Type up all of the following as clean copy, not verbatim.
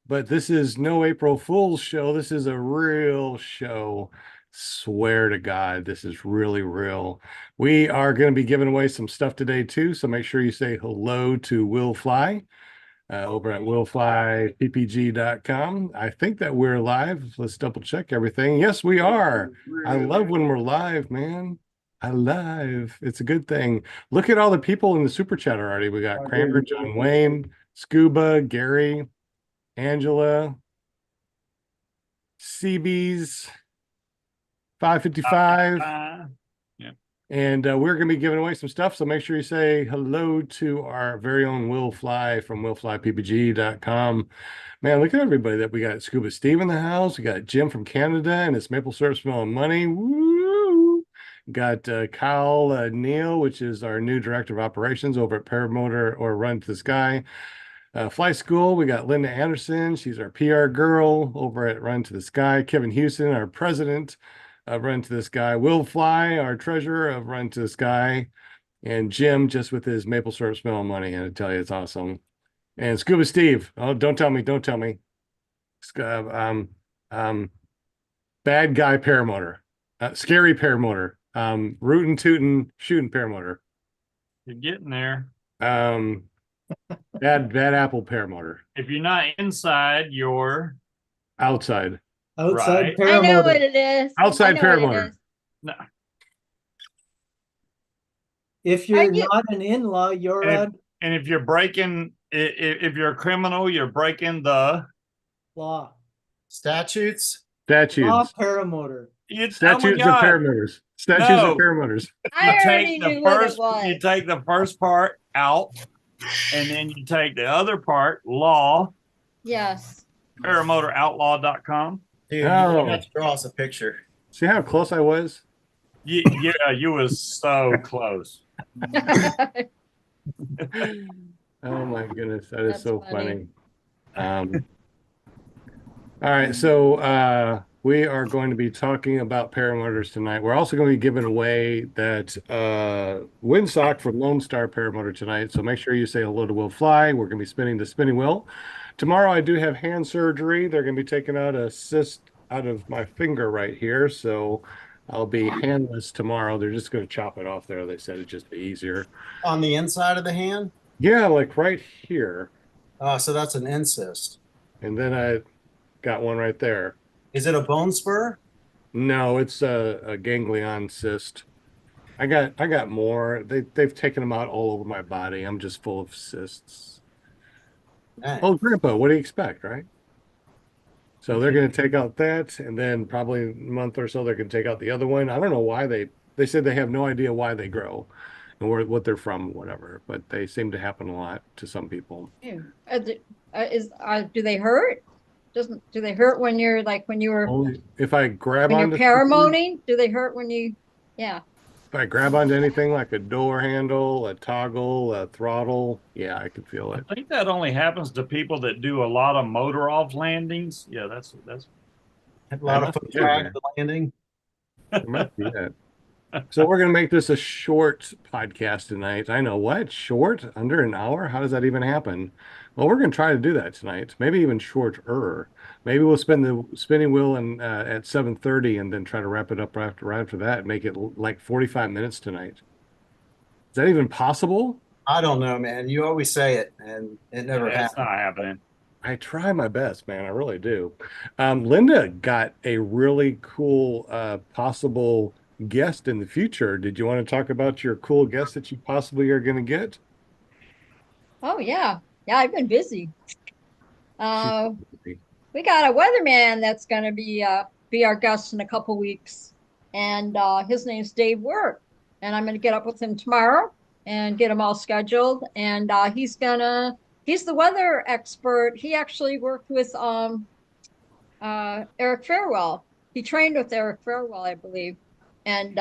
but this is no April Fool's show. This is a real show. Swear to God, this is really real. We are going to be giving away some stuff today too, so make sure you say hello to Will Fly over at willflyppg.com. I think that we're live. Let's double check everything. Yes, we are. I love when we're live, man. I live. It's a good thing. Look at all the people in the super chat already. We got Kramer, John Wayne, Scuba, Gary, Angela, CB's 555. Yeah. And we're going to be giving away some stuff. So make sure you say hello to our very own Will Fly from willflyppg.com. Man, look at everybody that we got. Scuba Steve in the house. We got Jim from Canada and his maple syrup smelling money. Woo! Got Kyle Neal, which is our new director of operations over at Paramotor or Run to the Sky. Fly School, we got Linda Anderson. She's our PR girl over at Run to the Sky. Kevin Houston, our president of Run to the Sky. Will Fly, our treasurer of Run to the Sky. And Jim, just with his maple syrup smell money. And I tell you, it's awesome. And Scuba Steve. Oh, don't tell me. Don't tell me. Um, bad guy paramotor. Scary paramotor. Rootin' tootin' shooting paramotor. You're getting there. Bad apple paramotor. If you're not inside, you're Outside. Outside right. I know paramotor. what it is. Outside I know what it paramotor. is. No. If you're you- not an in-law, you're And, a and if you're breaking, if you're a criminal, you're breaking the law. Statutes. Law Statutes. paramotor. oh my Statutes of God. paramotors. Statutes No. of paramotors. I You already take the knew what it first, was. you take the first part out, and then you take the other part, law, Yes. paramotoroutlaww.com. Dude, Oh. you have to draw us a picture. See how close I was? Yeah, you was so close. Oh my goodness, that is That's so funny. funny. All right, so we are going to be talking about paramotors tonight. We're also going to be giving away that windsock from Lone Star Paramotor tonight. So make sure you say hello to Will Fly. We're going to be spinning the spinning wheel. Tomorrow I do have hand surgery. They're going to be taking out a cyst out of my finger right here. So I'll be handless tomorrow. They're just going to chop it off there. They said it'd just be easier. On the inside of the hand? Yeah, like right here. So that's an insist. And then I got one right there. Is it a bone spur? No, it's a ganglion cyst. I got more. They've taken them out all over my body. I'm just full of cysts. Dang. Oh, Grandpa, what do you expect, right? So they're going to take out that, and then probably a month or so they're going to take out the other one. I don't know why they said they have no idea why they grow and what they're from, whatever. But they seem to happen a lot to some people. Do they hurt? Do they hurt when you're like when you were Only if I grab when you're onto paramoting? Do they hurt when you? Yeah. if I grab onto anything like a door handle, a toggle, a throttle, yeah, I can feel it. I think that only happens to people that do a lot of motor off landings. Yeah, that's A lot of foot drag at the landing. It might be it. So we're going to make this a short podcast tonight. I know what? Short? Under an hour? How does that even happen? Well, we're going to try to do that tonight. Maybe even shorter. Maybe we'll spin the spinning wheel and at 7:30 and then try to wrap it up right after that and make it like 45 minutes tonight. Is that even possible? I don't know, man. You always say it, and it never it's happens. not happening. I try my best, man. I really do. Linda got a really cool possible guest in the future. Did you want to talk about your cool guest that you possibly are going to get? Oh yeah. Yeah, I've been busy. We got a weatherman that's going to be our guest in a couple weeks, and his name's Dave Work, and I'm going to get up with him tomorrow and get him all scheduled. And he's the weather expert. He actually worked with Eric Farewell. He trained with Eric Farewell, I believe. And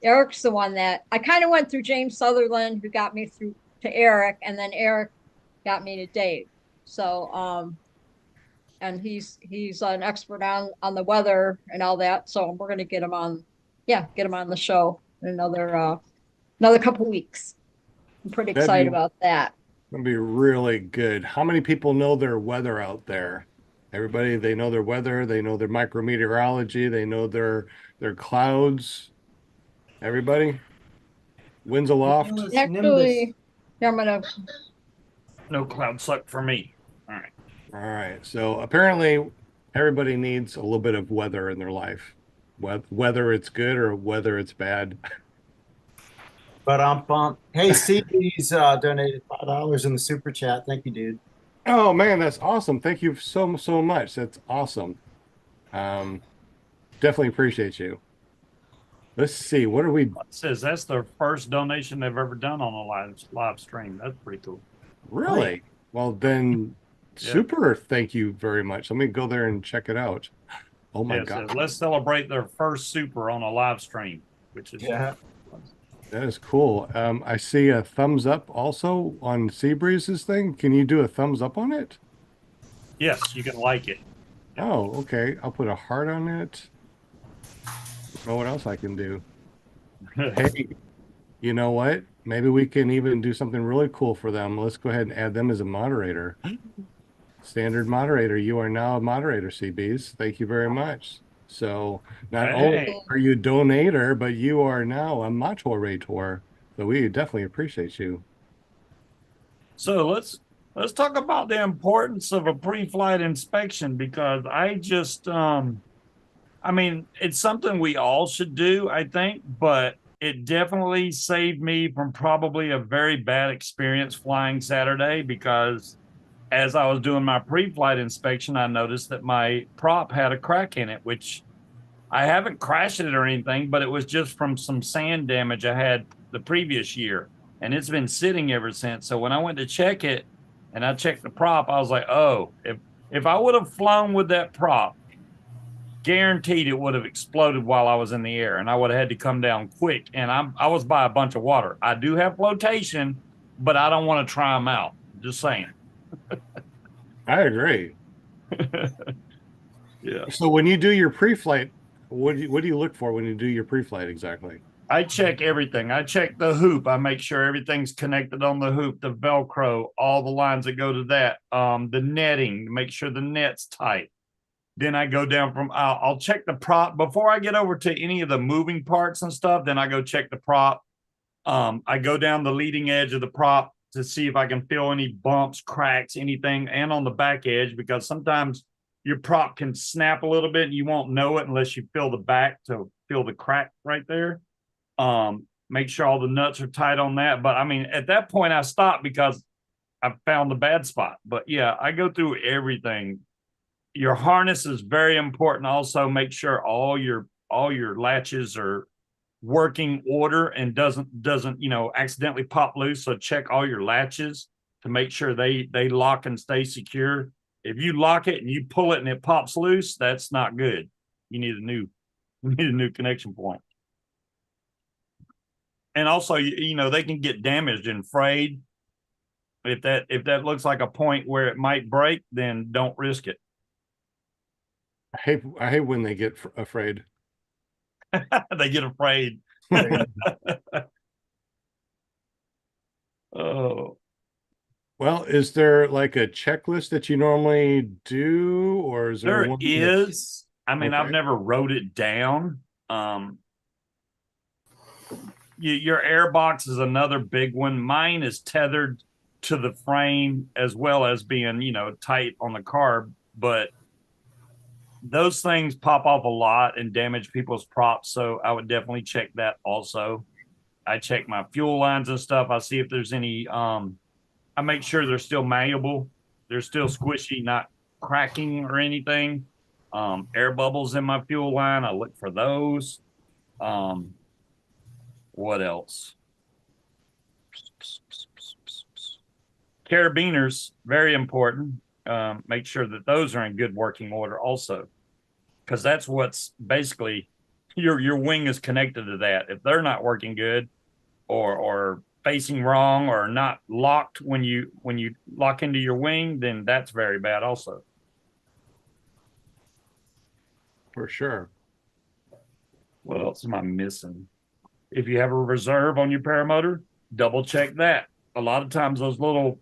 Eric's the one that I kind of went through James Sutherland, who got me through to Eric, and then Eric got me to Dave. So and he's an expert on the weather and all that. So we're gonna get him on the show in another couple weeks. I'm pretty excited about that. That'd be really good. How many people know their weather out there? Everybody, they know their weather, they know their micrometeorology, they know their clouds. Everybody, winds aloft. Nimbus. Actually, yeah, I'm gonna. No cloud suck for me. All right. All right. So apparently everybody needs a little bit of weather in their life, whether it's good or whether it's bad. But I'm pumped. Hey, CB's donated $5 in the super chat. Thank you, dude. Oh man, that's awesome. Thank you so much. That's awesome. Um, definitely appreciate you. Let's see. What are we? It says that's their first donation they've ever done on a live stream. That's pretty cool. Really? Well, then Yeah. super. Thank you very much. Let me go there and check it out. Oh my Yeah, it God. says, let's celebrate their first super on a live stream, which is Yeah. That is cool. I see a thumbs up also on Seabreeze's thing. Can you do a thumbs up on it? yes, you can like it. Oh, okay. I'll put a heart on it. Know what else I can do? Hey, you know what? Maybe we can even do something really cool for them. Let's go ahead and add them as a moderator. Standard moderator. You are now a moderator, CBs. Thank you very much. So not only Hey. are you a donator, but you are now a moderator. So we definitely appreciate you. So let's talk about the importance of a pre-flight inspection, because I mean, it's something we all should do, I think, but it definitely saved me from probably a very bad experience flying Saturday, because as I was doing my pre-flight inspection, I noticed that my prop had a crack in it, which I haven't crashed it or anything, but it was just from some sand damage I had the previous year. And it's been sitting ever since. So when I went to check it and I checked the prop, I was like, oh, if I would have flown with that prop, guaranteed it would have exploded while I was in the air, and I would have had to come down quick. And I was by a bunch of water. I do have flotation, but I don't want to try them out. Just saying. I agree. Yeah. So when you do your pre-flight, what do you look for when you do your pre-flight exactly? I check everything. I check the hoop. I make sure everything's connected on the hoop, the Velcro, all the lines that go to that, the netting, make sure the net's tight. Then I go down from, I'll check the prop before I get over to any of the moving parts and stuff. Then I go check the prop. I go down the leading edge of the prop to see if I can feel any bumps, cracks, anything, and on the back edge, because sometimes your prop can snap a little bit and you won't know it unless you feel the back to feel the crack right there. Make sure all the nuts are tight on that. But I mean, at that point I stopped because I found the bad spot. But yeah, I go through everything. Your harness is very important. Also, make sure all your latches are working order and doesn't accidentally pop loose. So check all your latches to make sure they lock and stay secure. If you lock it and you pull it and it pops loose, that's not good. You need a new connection point. And also, they can get damaged and frayed. If that looks like a point where it might break, then don't risk it. I hate when they get afraid. They get afraid. Oh. Well, is there like a checklist that you normally do, or is there There one is. I mean, I've Okay. never wrote it down. Your airbox is another big one. Mine is tethered to the frame as well as being, tight on the carb, but those things pop off a lot and damage people's props. So I would definitely check that also. I check my fuel lines and stuff. I see if there's any, I make sure they're still malleable. They're still squishy, not cracking or anything. Air bubbles in my fuel line, I look for those. What else? Carabiners, very important. Make sure that those are in good working order also, because that's what's basically your wing is connected to that. If they're not working good or facing wrong or not locked when you lock into your wing, then that's very bad also. For sure. What else am I missing? If you have a reserve on your paramotor, double check that. A lot of times those little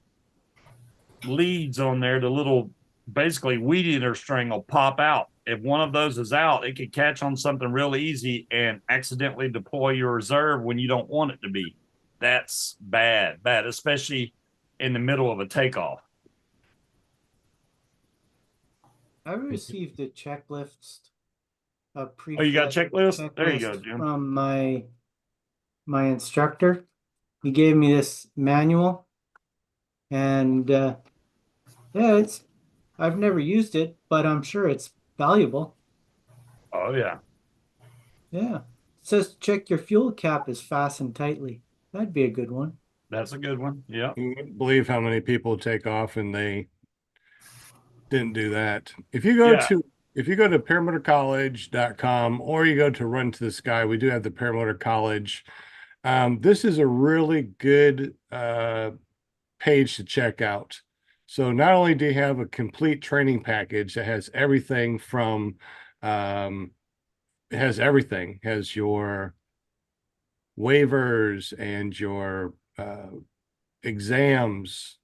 leads on there, the little basically weed eater string will pop out. If one of those is out, it could catch on something real easy and accidentally deploy your reserve when you don't want it to be. That's bad, especially in the middle of a takeoff. I received a checklist, a Oh, you got a pre-flight checklist? There you go, checklist Jim. from my instructor. He gave me this manual, and yeah, I've never used it, but I'm sure it's valuable. Oh yeah, Yeah. It says check your fuel cap is fastened tightly. That'd be a good one. that's a good one. Yeah. You wouldn't believe how many people take off and they didn't do that. If you go Yeah. to paramotorcollege.com or you go to Run to the Sky, we do have the Paramotor College. This is a really good page to check out. So not only do you have a complete training package that has everything from it has everything, it has your waivers and your exams,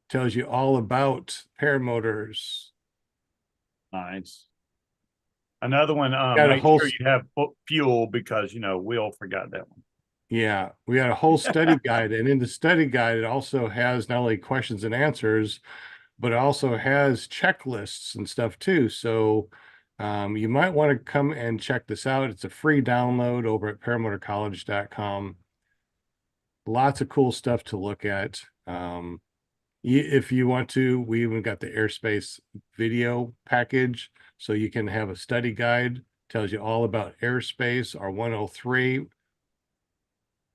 tells you all about paramotors. Nice. Another one, Got a make whole sure you have fuel because, Will forgot that one. Yeah, we got a whole study guide, and in the study guide, it also has not only questions and answers, but it also has checklists and stuff too. So you might want to come and check this out. It's a free download over at paramotorcollege.com. Lots of cool stuff to look at. If you want to, we even got the airspace video package, so you can have a study guide, tells you all about airspace, our 103.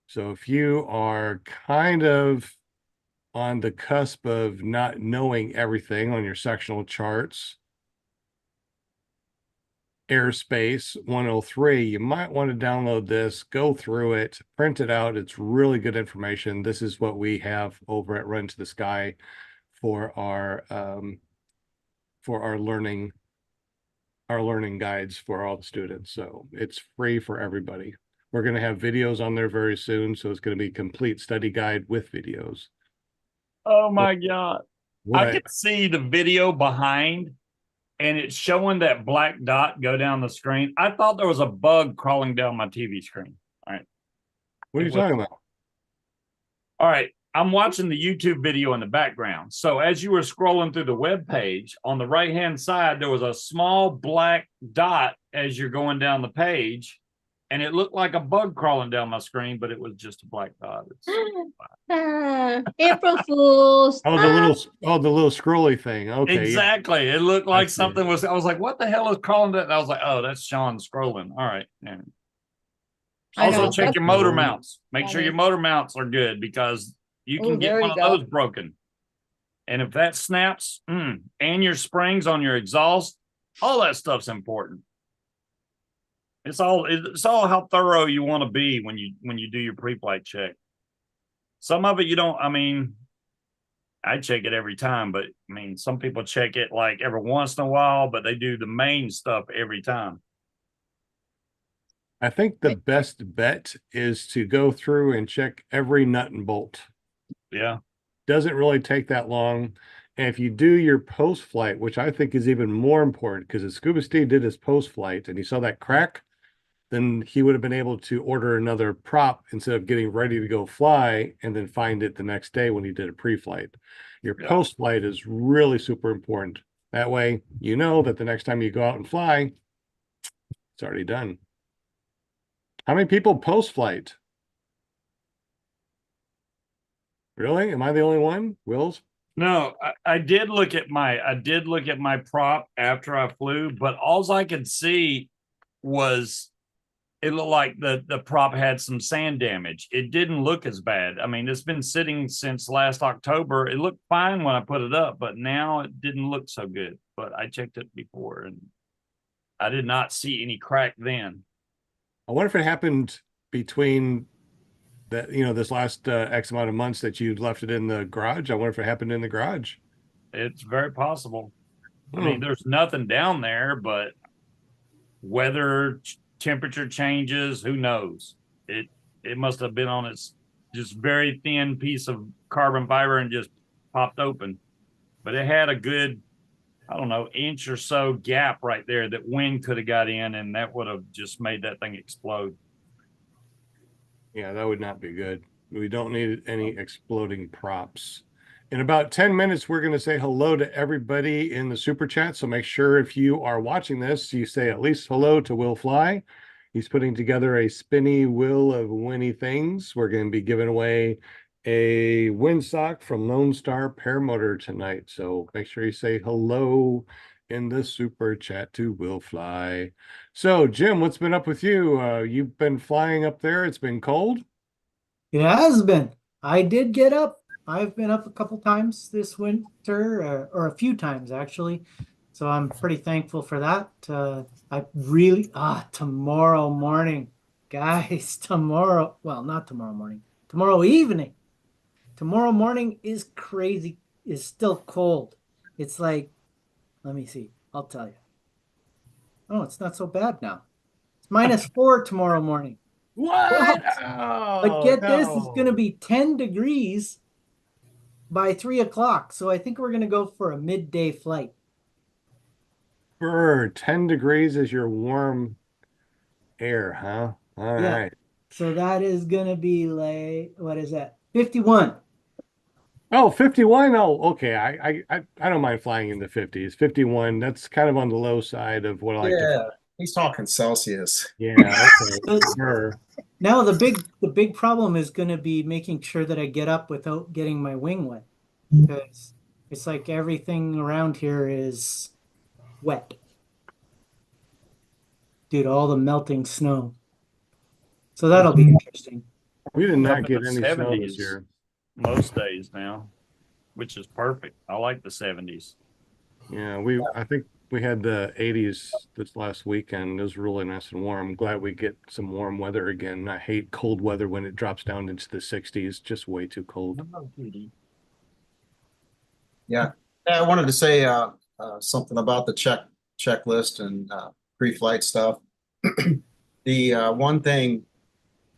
So if you are kind of on the cusp of not knowing everything on your sectional charts, airspace 103, you might want to download this, go through it, print it out. It's really good information. This is what we have over at Run to the Sky for our learning guides for all the students. So it's free for everybody. We're going to have videos on there very soon, so it's going to be complete study guide with videos. Oh my God. I What? can see the video behind and it's showing that black dot go down the screen. I thought there was a bug crawling down my TV screen. All right. What are you It was- talking about? All right. I'm watching the YouTube video in the background. So as you were scrolling through the web page, on the right-hand side, there was a small black dot as you're going down the page. And it looked like a bug crawling down my screen, but it was just a black dot. April Fools. Oh, the little scrolly thing. Okay. Exactly. It looked I like see. something was, I was like, what the hell is crawling that? And I was like, oh, that's Sean scrolling. All right. Yeah. I Also, know. check your motor mounts. Make sure funny. your motor mounts are good because you Oh, can get there one you of go. those broken. And if that snaps, and your springs on your exhaust, all that stuff's important. It's all how thorough you want to be when you do your pre-flight check. Some of it you don't, I mean, I check it every time, but I mean, some people check it like every once in a while, but they do the main stuff every time. I think the best bet is to go through and check every nut and bolt. Yeah. Doesn't really take that long. And if you do your post flight, which I think is even more important, because if Scuba Steve did his post flight and he saw that crack, then he would have been able to order another prop instead of getting ready to go fly and then find it the next day when he did a pre-flight. Your Yeah. post flight is really super important. That way, you know that the next time you go out and fly, it's already done. How many people post flight? Really? Am I the only one? Wills? No, I did look at my prop after I flew, but all I could see was it looked like the prop had some sand damage. It didn't look as bad. I mean, it's been sitting since last October. It looked fine when I put it up, but now it didn't look so good. But I checked it before and I did not see any crack then. I wonder if it happened between that, this last X amount of months that you left it in the garage. I wonder if it happened in the garage. It's very possible. I mean, there's nothing down there, but weather, temperature changes, who knows? It must have been on its just very thin piece of carbon fiber and just popped open. But it had a good I don't know, inch or so gap right there that wind could have got in, and that would have just made that thing explode. Yeah, that would not be good. We don't need any exploding props. In about 10 minutes, we're going to say hello to everybody in the super chat. So make sure if you are watching this, you say at least hello to Will Fly. He's putting together a spinny wheel of winny things. We're going to be giving away a windsock from Lone Star Paramotor tonight. So make sure you say hello in the super chat to Will Fly. So, Jim, what's been up with you? You've been flying up there. It's been cold. It has been. I did get up. I've been up a couple times this winter, or a few times actually. So I'm pretty thankful for that. I really, tomorrow morning, guys, tomorrow, well, not tomorrow morning, tomorrow evening. Tomorrow morning is crazy, is still cold. It's like, let me see, I'll tell you. Oh, it's not so bad now. It's -4 tomorrow morning. What? But Oh, get this, it's going to no. be 10 degrees by 3 o'clock. So I think we're going to go for a midday flight. Brr, 10 degrees is your warm air, huh? All Yeah. right. So that is going to be like, what is that? 51. Oh, 51. Oh, okay. I don't mind flying in the 50s. 51, that's kind of on the low side of what I like to fly. Yeah, he's talking Celsius. Yeah, okay. So Brr. now the big problem is going to be making sure that I get up without getting my wing wet. Because it's like everything around here is wet due to all the melting snow. So that'll be interesting. We did Up not in get the any snow this 70s year. most days now, which is perfect. I like the 70s. Yeah, I think we had the 80s this last weekend. It was really nice and warm. I'm glad we get some warm weather again. I hate cold weather when it drops down into the 60s. Just way too cold. Yeah. Yeah, I wanted to say something about the checklist and pre-flight stuff. The one thing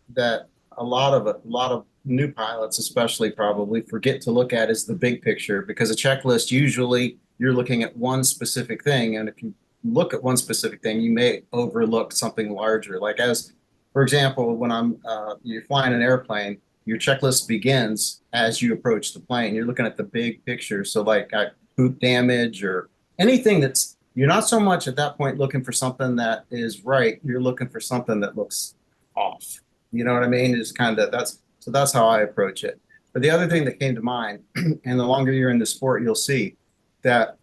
that a lot of new pilots, especially, probably forget to look at is the big picture, because a checklist, usually you're looking at one specific thing, and if you look at one specific thing, you may overlook something larger. Like, as for example, when you're flying an airplane, your checklist begins as you approach the plane. You're looking at the big picture. So like hoop damage or anything that's, you're not so much at that point looking for something that is right. You're looking for something that looks off. You know what I mean? It's kind of, that's how I approach it. But the other thing that came to mind, and the longer you're in the sport, you'll see that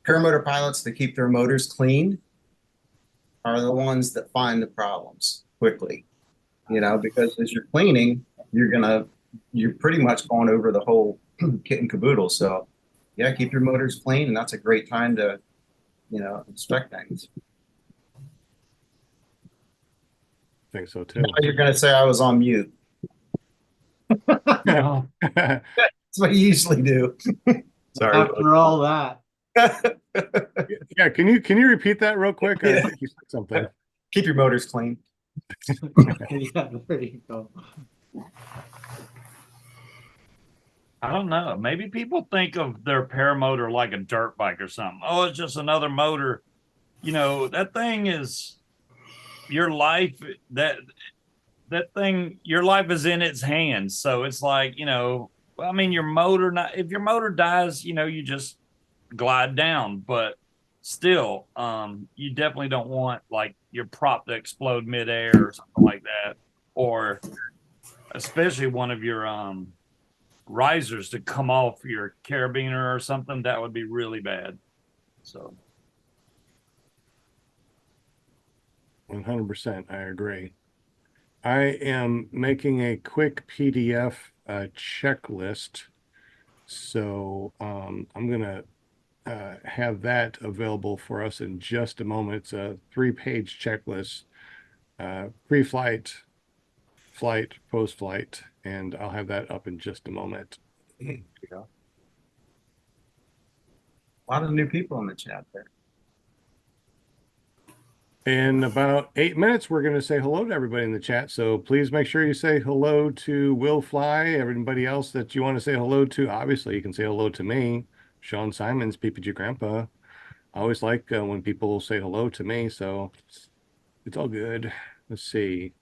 paramotor pilots that keep their motors clean are the ones that find the problems quickly. You know, because as you're cleaning, you're pretty much going over the whole kit and caboodle. So yeah, keep your motors clean, and that's a great time to, inspect things. I think so too. Now you're going to say I was on mute. No. That's what you usually do. Sorry. After all that. Yeah, can you repeat that real quick? I Yeah. think you said something. Keep your motors clean. Yeah, there you go. I don't know. Maybe people think of their paramotor like a dirt bike or something. Oh, it's just another motor. You know, that thing is your life. That thing, your life is in its hands. So it's like, I mean, your motor, if your motor dies, you just glide down. But still, you definitely don't want like your prop to explode midair or something like that, or especially one of your risers to come off your carabiner or something. That would be really bad. So 100%, I agree. I am making a quick PDF checklist. So I'm gonna have that available for us in just a moment. It's a 3-page checklist, pre-flight, flight, post-flight, and I'll have that up in just a moment. A lot of new people in the chat there. In about 8 minutes, we're going to say hello to everybody in the chat. So please make sure you say hello to Will Fly. Everybody else that you want to say hello to, obviously you can say hello to me. Sean Symons, PPG Grandpa. I always like when people say hello to me, so it's all good. Let's see.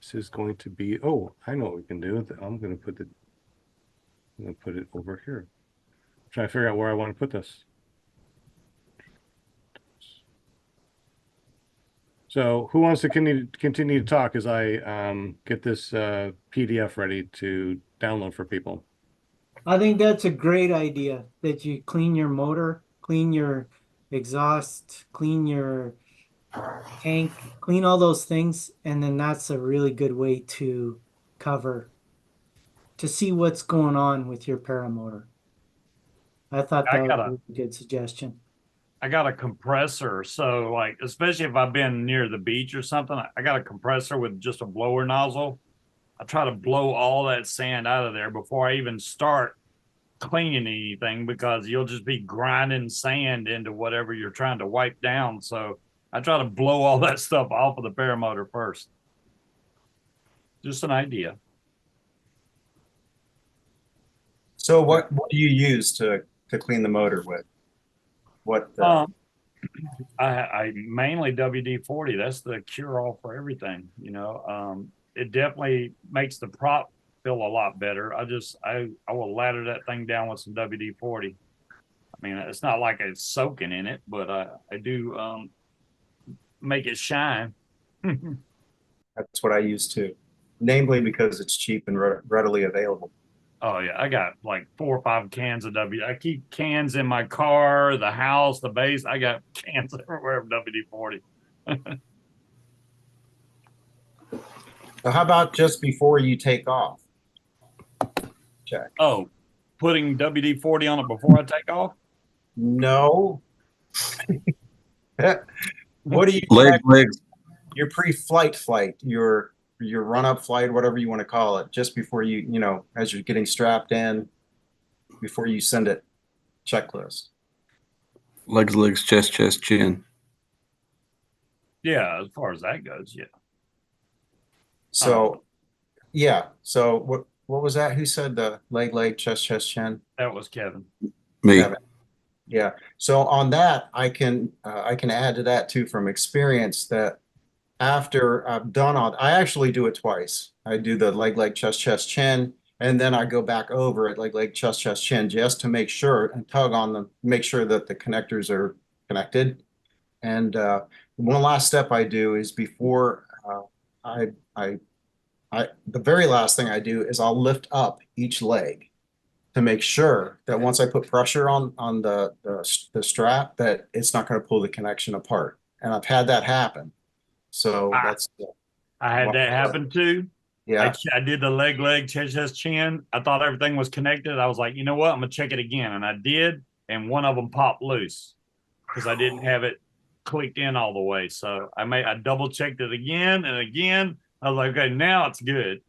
This is going to be, oh, I know what we can do. I'm going to put it over here. Trying to figure out where I want to put this. So who wants to continue to talk as I get this PDF ready to download for people? I think that's a great idea that you clean your motor, clean your exhaust, clean your tank, clean all those things, and then that's a really good way to cover to see what's going on with your paramotor. I thought I that was got a a really good suggestion. I got a compressor. So like, especially if I've been near the beach or something, I got a compressor with just a blower nozzle. I try to blow all that sand out of there before I even start cleaning anything, because you'll just be grinding sand into whatever you're trying to wipe down. So I try to blow all that stuff off of the paramotor first. Just an idea. So what do you use to clean the motor with? What I mainly WD-40. That's the cure-all for everything. It definitely makes the prop feel a lot better. I will lather that thing down with some WD-40. I mean, it's not like it's soaking in it, but I do make it shine. That's what I use too, namely because it's cheap and readily available. Oh yeah, I got like 4 or 5 cans of W. I keep cans in my car, the house, the base. I got cans everywhere of WD-40. So how about just before you take off? Check. Oh, putting WD-40 on it before I take off? No. What do you check? Legs. Your flight, your run-up flight, whatever you want to call it, just before as you're getting strapped in, before you send it, checklist. Legs, chest, chin. Yeah, as far as that goes, yeah. So, yeah. So what was that? Who said the leg, chest, chin? That was Kevin. Me. Yeah. So on that, I can add to that too from experience that after I've done all, I actually do it twice. I do the leg, chest, chin, and then I go back over it leg, chest, chin, just to make sure and tug on them, make sure that the connectors are connected. And one last step I do is before the very last thing I do is I'll lift up each leg to make sure that once I put pressure on the strap, that it's not going to pull the connection apart. And I've had that happen. So that's I had that happen too. yeah. I did the leg, chest, chin. I thought everything was connected. I was like, you know what? I'm gonna check it again, and I did, and one of them popped loose because I didn't have it clicked in all the way. So I double checked it again and again. I was like, okay, now it's good.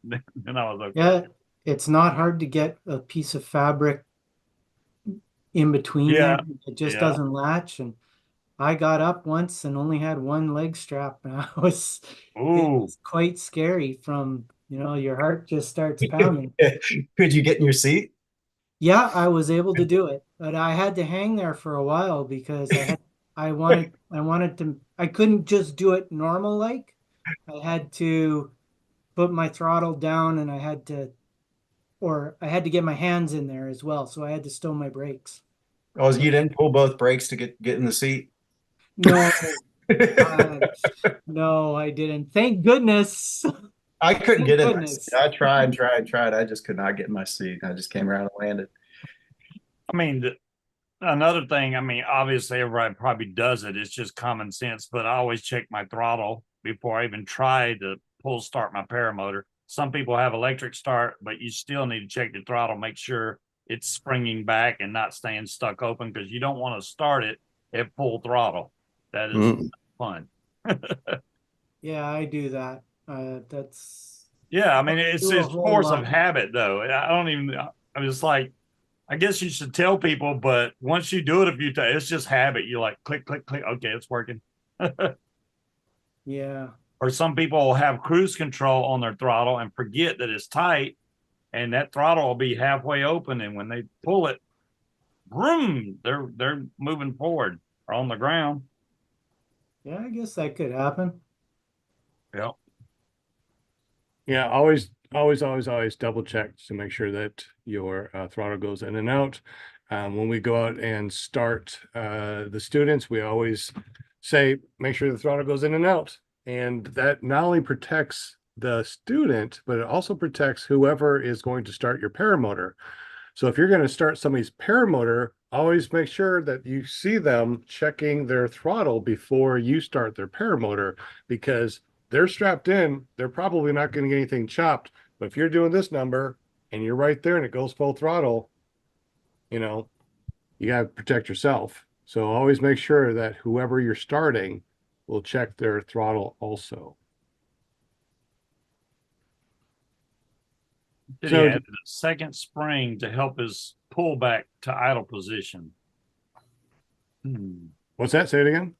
And I was okay. Yeah, it's not hard to get a piece of fabric in between Yeah, there. It just yeah. doesn't latch. And I got up once and only had one leg strap, and it Ooh, was quite scary from, your heart just starts pounding. Could you get in your seat? Yeah, I was able to do it, but I had to hang there for a while because I wanted to, I couldn't just do it normal like. I had to put my throttle down and I had to get my hands in there as well. So I had to stow my brakes. Oh, you didn't pull both brakes to get in the seat? No, no, I didn't. Thank goodness. I couldn't get in my Goodness. seat. I tried. I just could not get in my seat. I just came around and landed. I mean, another thing, I mean, obviously everybody probably does it. It's just common sense, but I always check my throttle before I even try to start my paramotor. Some people have electric start, but you still need to check the throttle, make sure it's springing back and not staying stuck open, because you don't want to start it at full throttle. That is fun. Yeah, I do that. Yeah, I mean, it's do a whole force lot. of habit, though. I'm just like, I guess you should tell people, but once you do it a few times, it's just habit. You like click, click, click. Okay, it's working. Yeah. Or some people will have cruise control on their throttle and forget that it's tight, and that throttle will be halfway open. And when they pull it, vroom, they're moving forward or on the ground. Yeah, I guess that could happen. Yep. Yeah, always double check to make sure that your throttle goes in and out. When we go out and start the students, we always say, make sure the throttle goes in and out. And that not only protects the student, but it also protects whoever is going to start your paramotor. So if you're going to start somebody's paramotor, always make sure that you see them checking their throttle before you start their paramotor, because they're strapped in. They're probably not going to get anything chopped. But if you're doing this number and you're right there and it goes full throttle, you know, you got to protect yourself. So always make sure that whoever you're starting will check their throttle also. Did So- he add a second spring to help his pullback to idle position? What's that? Say it again.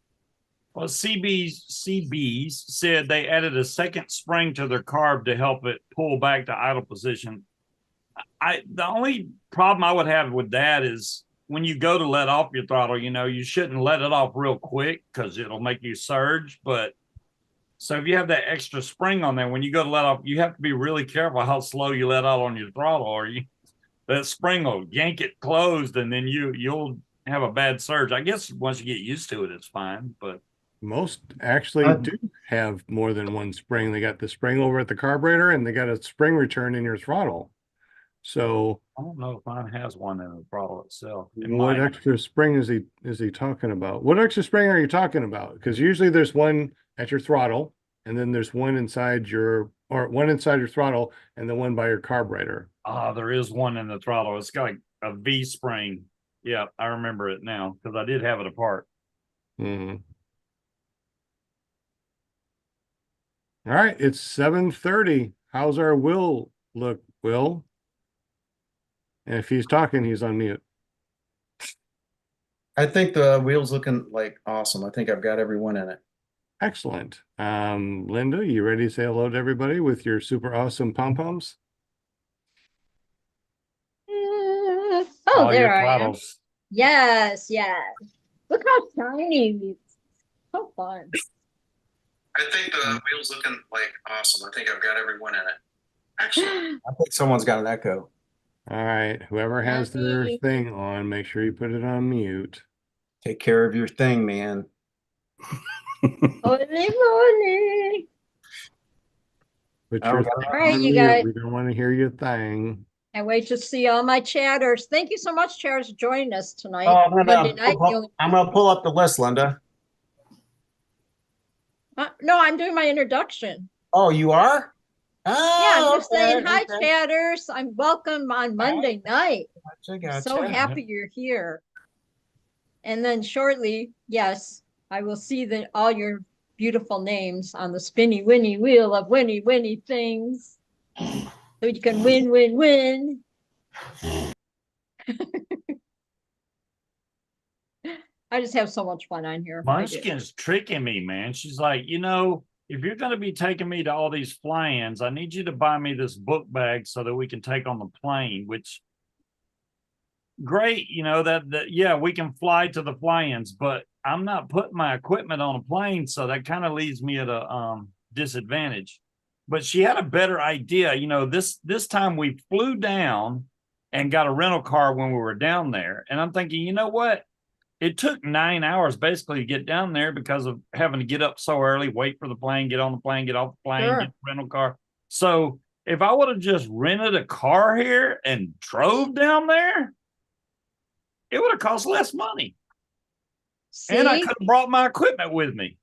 Well, CBs said they added a second spring to their carb to help it pull back to idle position. The only problem I would have with that is when you go to let off your throttle, you know, you shouldn't let it off real quick because it'll make you surge. But so if you have that extra spring on there, when you go to let off, you have to be really careful how slow you let out on your throttle, or that spring will yank it closed, and then you'll have a bad surge. I guess once you get used to it, it's fine. But Most actually do have more than one spring. They got the spring over at the carburetor and they got a spring return in your throttle. So I don't know if mine has one in the throttle itself. what extra spring is he talking about? What extra spring are you talking about? Because usually there's one at your throttle, and then there's one inside your throttle, and then one by your carburetor. There is one in the throttle. It's got a V spring. Yeah, I remember it now because I did have it apart. Hmm. All right, it's 7:30. How's our Will look, Will? And if he's talking, he's on mute. I think the wheel's looking like awesome. I think I've got everyone in it. Excellent. Linda, you ready to say hello to everybody with your super awesome pom-poms? Oh, All your there I am. throttles. Yes, yes. Look how shiny these. So fun. I think the wheel's looking like awesome. I think I've got everyone in it. Excellent. I think someone's got an echo. All right, whoever has their Yummy. thing on, make sure you put it on mute. Take care of your thing, man. Holy moly. Put All your right. thing All right, on you mute. guys. We don't want to hear your thing. Can't wait to see all my chatters. Thank you so much, chatters, for joining us tonight. Oh, Monday night. I'm gonna pull up the list, Linda. No, I'm doing my introduction. Oh, you are? Yeah, Oh, I'm just saying okay, hi, okay. chatters. I'm welcome on Monday night. Gotcha, I'm gotcha. so happy you're here. And then shortly, yes, I will see all your beautiful names on the spinny winny wheel of winny winny things. So you can win, win, win. I just have so much fun on here. I do. Munchkin's tricking me, man. She's like, you know, if you're going to be taking me to all these fly-ins, I need you to buy me this book bag so that we can take on the plane, which great, you know, that yeah, we can fly to the fly-ins, but I'm not putting my equipment on a plane, so that kind of leaves me at a disadvantage. But she had a better idea. You know, this time we flew down and got a rental car when we were down there. And I'm thinking, you know what? It took 9 hours basically to get down there because of having to get up so early, wait for the plane, get on the plane, get off the plane, Sure. get the rental car. So if I would have just rented a car here and drove down there, it would have cost less money. And I See? could have brought my equipment with me.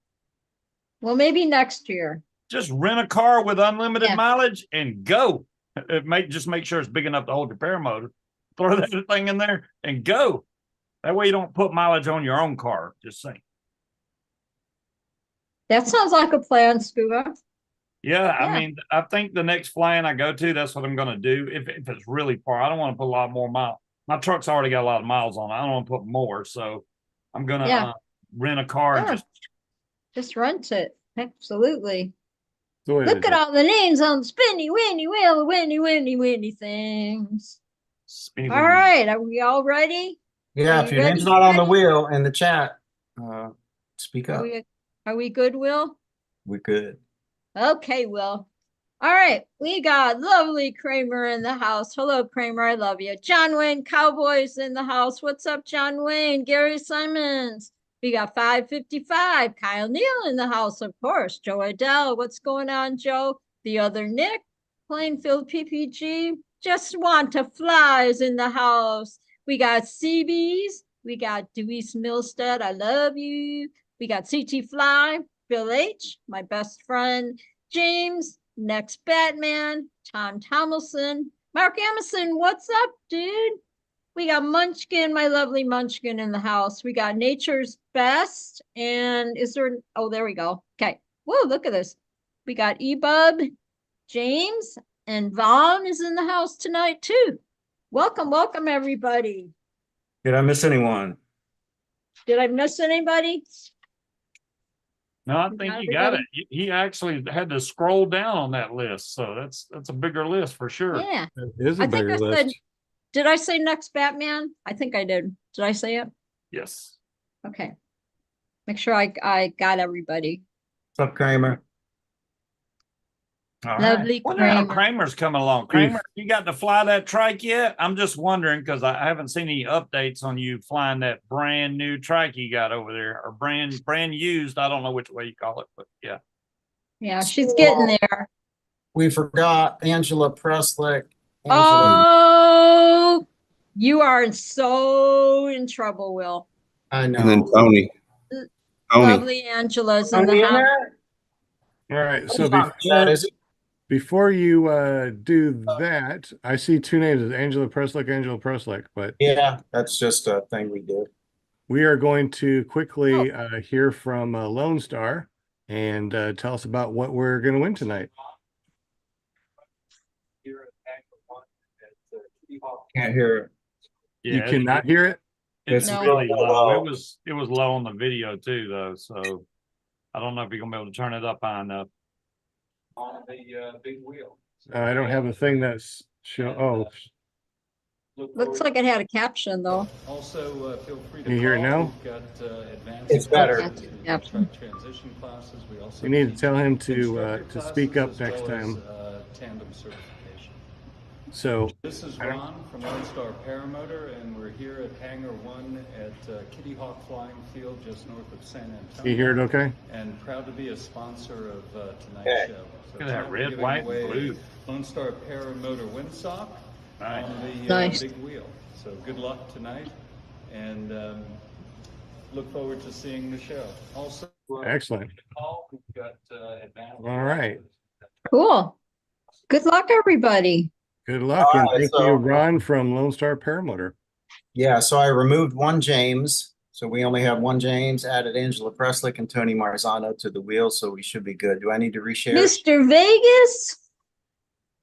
Well, maybe next year. Just rent a car with unlimited Yeah. mileage and go. Just make sure it's big enough to hold your paramotor. Throw that thing in there and go. That way you don't put mileage on your own car. Just saying. That sounds like a plan, Scuba. Yeah, I Yeah. mean, I think the next flying I go to, that's what I'm going to do. If it's really far, I don't want to put a lot more miles. My truck's already got a lot of miles on it. I don't want to put more. So I'm going to Yeah. rent a car and Sure. Just rent it. Absolutely. The way Look to at do it. all the names on the spinny winny wheel of winny winny winny things. spin. All right, are we all ready? Yeah, Are if you your ready? name's not on the wheel in the chat, speak Are up. we good, Will? We're good. Okay, Will. All right, we got lovely Kramer in the house. Hello, Kramer. I love you. John Wayne Cowboys in the house. What's up, John Wayne? Gary Symons. We got 555. Kyle Neal in the house, of course. Joe Adele. What's going on, Joe? The other Nick. Plainfield PPG. Just want to flies in the house. We got CBs. We got Dewey's Milstead. I love you. We got CT Fly. Bill H, my best friend. James. Next Batman, Tom Tomlinson, Mark Emerson, what's up, dude? We got Munchkin, my lovely Munchkin in the house. We got Nature's Best. And is there, oh, there we go. Okay. Whoa, look at this. We got Ebub, James, and Vaughn is in the house tonight, too. Welcome, welcome, everybody. Did I miss anyone? Did I miss anybody? No, I think you got it. He actually had to scroll down on that list, so that's a bigger list for sure. Yeah. It is a I think bigger I list. said, did I say next Batman? I think I did. Did I say it? Yes. Okay. Make sure I got everybody. What's up, Kramer? All Lovely right. Well, now Kramer. Kramer's coming along. Kramer, you got to fly that trike yet? I'm just wondering because I haven't seen any updates on you flying that brand new trike you got over there, or brand used. I don't know which way you call it, but yeah. Yeah, she's getting there. We forgot Angela Preslick. Oh, you are so in trouble, Will. I know. And then Tony. Lovely Angela's in the house. All right. So He's not in chat, is he? before you do that, I see two names: Angela Preslick, but Yeah, that's just a thing we do. we are going to quickly hear from Lone Star and tell us about what we're going to win tonight. Can't hear it. Yeah, You cannot hear it? It's No. really low. low. It was low on the video too, though. So I don't know if you're gonna be able to turn it up high enough. On the big wheel. I don't have a thing that's show. Oh, Looks like it had a caption though. Also, feel free to Can you hear it call. now? We've got advanced It's better. classes and Caption. transition classes. We also we need to teach tell him instructor to speak up classes next as well as, time. tandem certification. So This is Ron from Lone Star Paramotor, and we're here at Hangar 1 at Kitty Hawk Flying Field just north of San Antonio. you hear it okay? And proud to be a sponsor of tonight's Okay. show. So Look at that tonight we're red, giving white, and away blue. Lone Star Paramotor windsock Nice. on the Nice. big wheel. So good luck tonight, and look forward to seeing the show. Also, Excellent. we've got advanced. All right. Cool. Good luck, everybody. Good luck, All and right, thank so- you, Ron from Lone Star Paramotor. Yeah, so I removed one James. So we only have one James, added Angela Preslick and Tony Marzano to the wheel, so we should be good. Do I need to reshare? Mr. Vegas?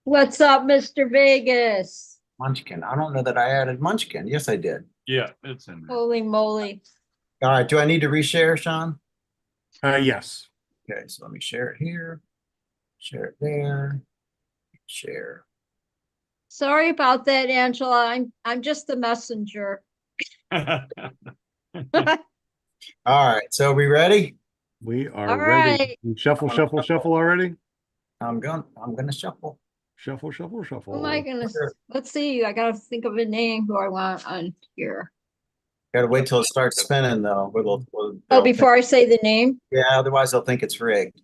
What's up, Mr. Vegas? Munchkin. I don't know that I added Munchkin. Yes, I did. Yeah, it's in there. Holy moly. All right, do I need to reshare, Sean? Yes. Okay, so let me share it here. Share it there. Share. Sorry about that, Angela. I'm just the messenger. All right, so we ready? We are All ready. right. Shuffle already. I'm gonna shuffle. Shuffle. Oh my goodness. Let's see. I gotta think of a name who I want on here. Gotta wait till it starts spinning though. Oh, they'll before I say the name? think- yeah, otherwise they'll think it's rigged.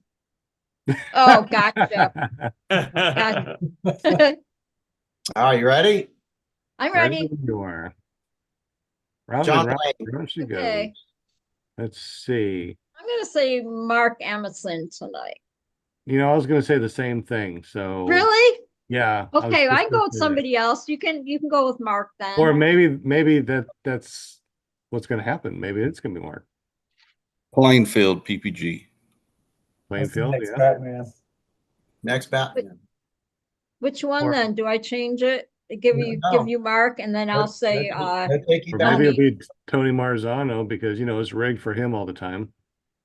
Oh, gotcha. Gotcha. All right, you ready? I'm ready. You are. Round John and Wayne. round she Okay. goes. Let's see. I'm gonna say Mark Emerson tonight. You know, I was going to say the same thing. So Really? yeah. I was Okay, just I can go gonna with say that. somebody else. You can go with Mark then. Or maybe that's what's going to happen. Maybe it's going to be Mark Plainfield PPG. Plainfield. Yeah. Batman. Next Batman. Which one Or- then? Do I change it? Give No. you Mark, and then I'll say They'll take you Or back. maybe it'll be Tony Marzano because you know it's rigged for him all the time.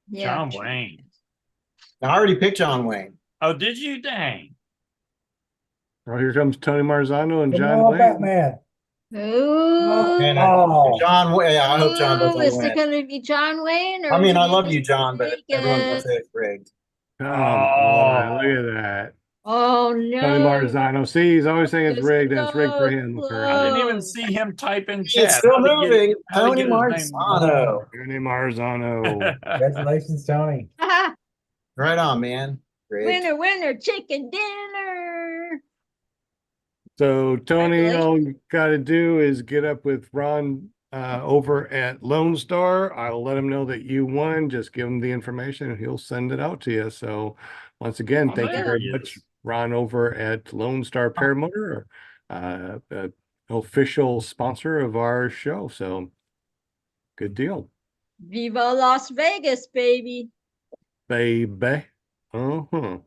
yeah. John Wayne. I already picked John Wayne. Oh, did you? Dang. Well, here comes Tony Marzano and John Wayne. Batman. Ooh. And Oh. John, yeah, I hope John Ooh, doesn't is it win. gonna be John Wayne or I is mean, it I gonna love you, be John, but everyone's gonna Vegas? say it's rigged. Come on, look Oh, at that. Oh Tony no, Marzano. See, he's always saying it's it's rigged, and it's rigged for so him, I didn't apparently. even close. see him type in It's chat. still moving. How'd he Tony get his name? Marzano. Tony Marzano. Congratulations, Tony. Right on, man. Rigged. Winner, winner, chicken dinner. So Tony, all Congratulations. you gotta do is get up with Ron over at Lone Star. I'll let him know that you won. Just give him the information and he'll send it out to you. So once again, Oh, thank you there very he much, is. Ron, over at Lone Star Paramotor, official sponsor of our show. So good deal, Viva Las Vegas, baby. baby. Uh-huh.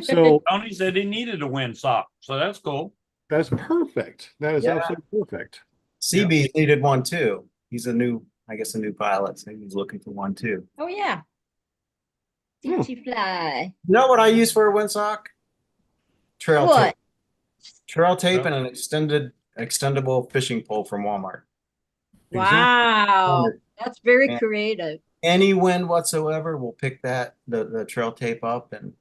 So Tony said he needed a windsock, so that's cool. that's perfect. That is Yeah. absolutely perfect. CB needed one too. He's a new, I guess, a new pilot, so he's looking for one too. Oh yeah. Hmm. DT Fly. You know what I use for a windsock? Trail What? tape. Trail tape Well- and an extendable fishing pole from Walmart. Wow. That's very And creative. any wind whatsoever will pick the trail tape up, and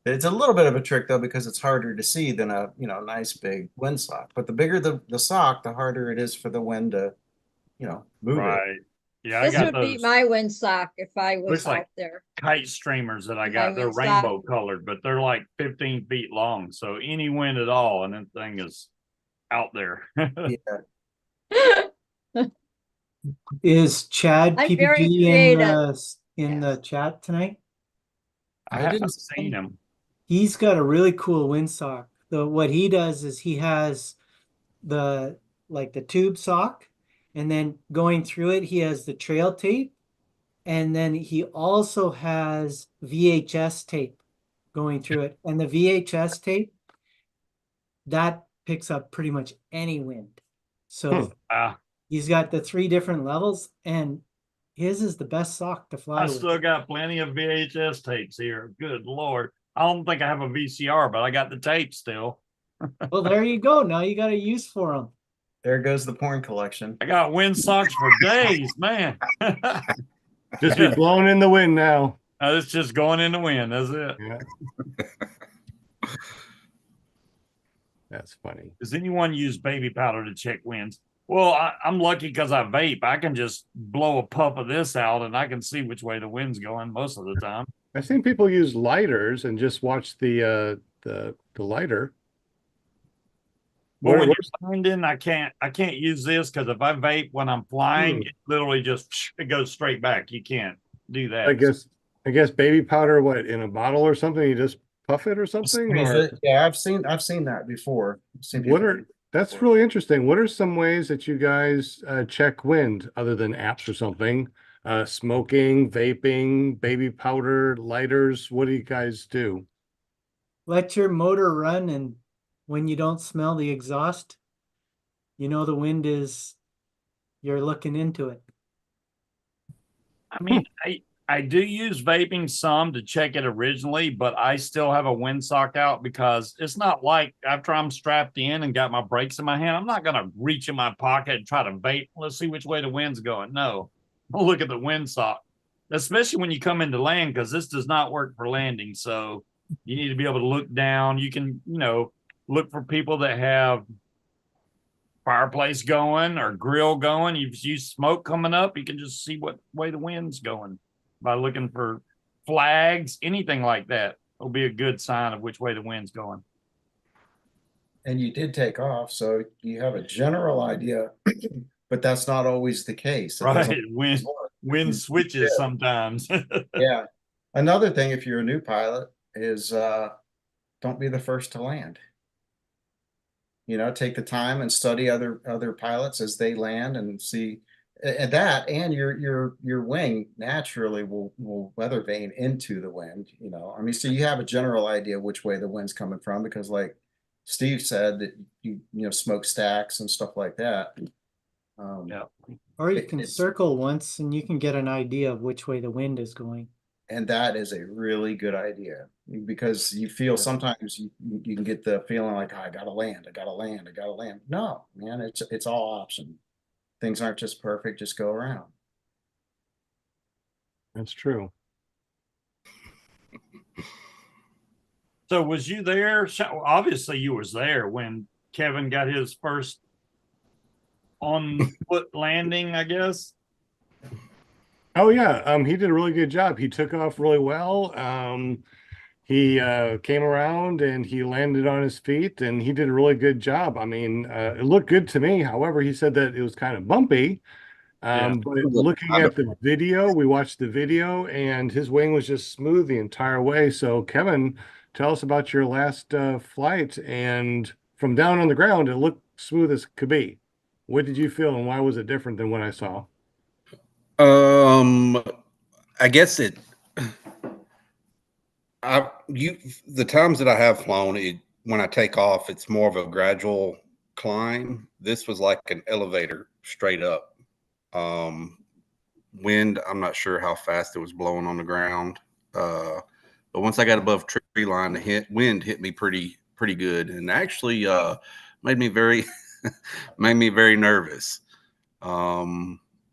it's a little bit of a trick though because it's harder to see than a nice big windsock. But the bigger the sock, the harder it is for the wind to move it. Right. Yeah, I This got would be those my windsock if I was Looks like out there. kite streamers that I My got. They're windsock. rainbow colored, but they're like 15 feet long. So any wind at all, and that thing is out there. Yeah. Is Chad I'm very PPG creative. in the chat tonight? I I haven't didn't seen him. He's got a really cool windsock. What he does is he has the tube sock, and then going through it, he has the trail tape, and then he also has VHS tape going through it. And the VHS tape that picks up pretty much any wind. So Ah, he's got the 3 different levels, and his is the best sock to fly I with. still got plenty of VHS tapes here. Good Lord. I don't think I have a VCR, but I got the tape still. Well, there you go. Now you got a use for them. There goes the porn collection. I got wind socks for days, man. Just be blown in the wind now. It's just going in the wind. That's it. Yeah. That's funny. Does anyone use baby powder to check winds? Well, I'm lucky because I vape. I can just blow a puff of this out and I can see which way the wind's going most of the time. I've seen people use lighters and just watch the lighter. But when What- you're landing, I can't use this because if I vape when I'm flying, it literally just it goes straight back. You can't do that. I guess baby powder, what, in a bottle or something? You just puff it or something? Squeeze Or it. Yeah, I've seen that before. I've seen what people are that's really interesting. What are some ways that you guys check wind other than apps or something? Smoking, vaping, baby powder, lighters. What do you guys do? Let your motor run, and when you don't smell the exhaust, you know the wind is, you're looking into it. I mean, I do use vaping some to check it originally, but I still have a windsock out because it's not like after I'm strapped in and got my brakes in my hand, I'm not going to reach in my pocket and try to vape. Let's see which way the wind's going. No, I'll look at the windsock, especially when you come into land because this does not work for landing. So you need to be able to look down. You can, look for people that have fireplace going or grill going. You see smoke coming up, you can just see what way the wind's going by looking for flags, anything like that will be a good sign of which way the wind's going. and you did take off, so you have a general idea, but that's not always the case. It Right. doesn't- Wind switches Yeah. sometimes. Yeah. Another thing, if you're a new pilot, is don't be the first to land. Take the time and study other pilots as they land and see that, and your wing naturally will weather vane into the wind. I mean, so you have a general idea which way the wind's coming from because, like Steve said, that you smokestacks and stuff like that. Yeah. Or you It- can it's- circle once and you can get an idea of which way the wind is going. And that is a really good idea because you feel sometimes you can get the feeling like, oh, I gotta land, I gotta land, I gotta land. No, man, it's all option. Things aren't just perfect, just go around. That's true. So was you there? Obviously you was there when Kevin got his first on foot landing, I guess. Oh yeah, he did a really good job. He took off really well. He came around and he landed on his feet and he did a really good job. I mean, it looked good to me. However, he said that it was kind of bumpy. But looking at the video, we watched the video and his wing was just smooth the entire way. So Kevin, tell us about your last flight, and from down on the ground, it looked smooth as could be. What did you feel and why was it different than what I saw? I guess the times that I have flown, when I take off, it's more of a gradual climb. This was like an elevator straight up. Wind, I'm not sure how fast it was blowing on the ground. But once I got above tree line, the wind hit me pretty good, and actually made me very nervous.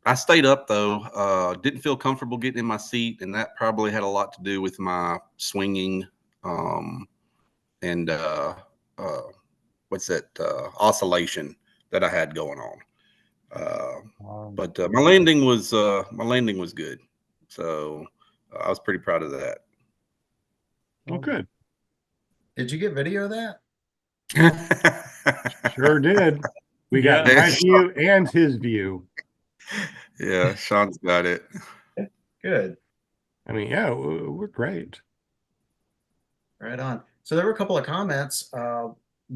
I stayed up though. Didn't feel comfortable getting in my seat, and that probably had a lot to do with my swinging and what's that oscillation that I had going on. But my landing was good, so I was pretty proud of that. Oh, good. Did you get video of that? Sure did. We got my view and his view. Yeah, Sean's got it. Good. I mean, yeah, we're great. Right on. So there were a couple of comments.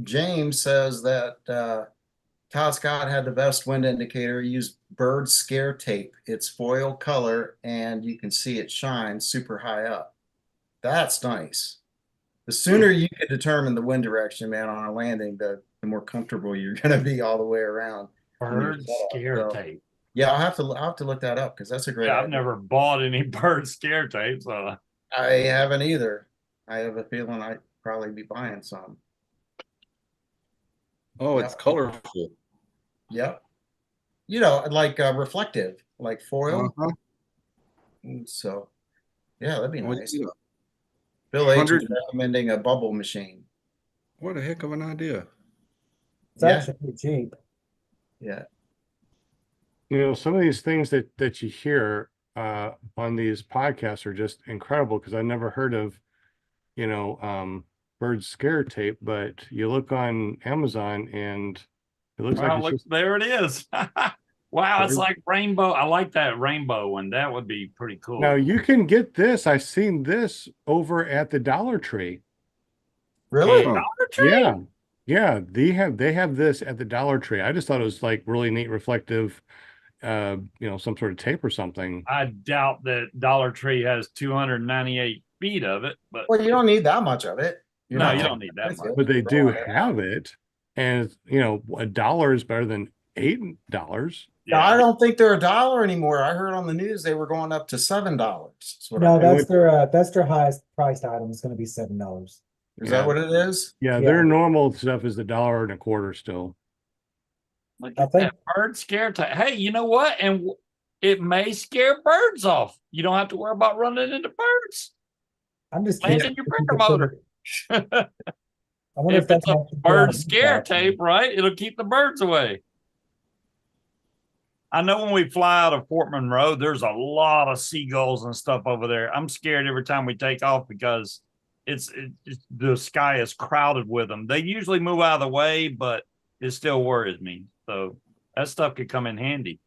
James says that Todd Scott had the best wind indicator. He used bird scare tape. It's foil color, and you can see it shine super high up. That's nice. The sooner you can determine the wind direction, man, on a landing, the more comfortable you're going to be all the way around. Bird scare tape. Yeah, I'll have to look that up because that's a great idea. I've never bought any bird scare tape, so I haven't either. I have a feeling I'd probably be buying some. Oh, it's colorful. Yep. You know, like reflective, like foil. So, yeah, that'd be nice. Yeah. Bill H is recommending a bubble machine. What a heck of an idea. It's actually pretty cheap. Yeah. You know, some of these things that you hear on these podcasts are just incredible because I never heard of, you know, bird scare tape, but you look on Amazon and it looks like it's just... there it is. Wow, it's like rainbow. I like that rainbow one. That would be pretty cool. Now you can get this. I seen this over at the Dollar Tree. Really? Dollar Tree? Yeah. Yeah, they have this at the Dollar Tree. I just thought it was like really neat, reflective, you know, some sort of tape or something. I doubt that Dollar Tree has 298 feet of it, but well, you don't need that much of it. You don't need that much. But they do have it, and you know, $1 is better than $8. Yeah. I don't think they're $1 anymore. I heard on the news they were going up to $7. No, that's their highest priced item. It's going to be $7. Is that what it is? Yeah, their normal stuff is $1.25 still. Look at that bird scare tape. Hey, you know what? And it may scare birds off. You don't have to worry about running into birds. I'm just landing your paramotor. I wonder if that's a bird scare tape, right? It'll keep the birds away. I know when we fly out of Fort Monroe, there's a lot of seagulls and stuff over there. I'm scared every time we take off because the sky is crowded with them. They usually move out of the way, but it still worries me. So that stuff could come in handy.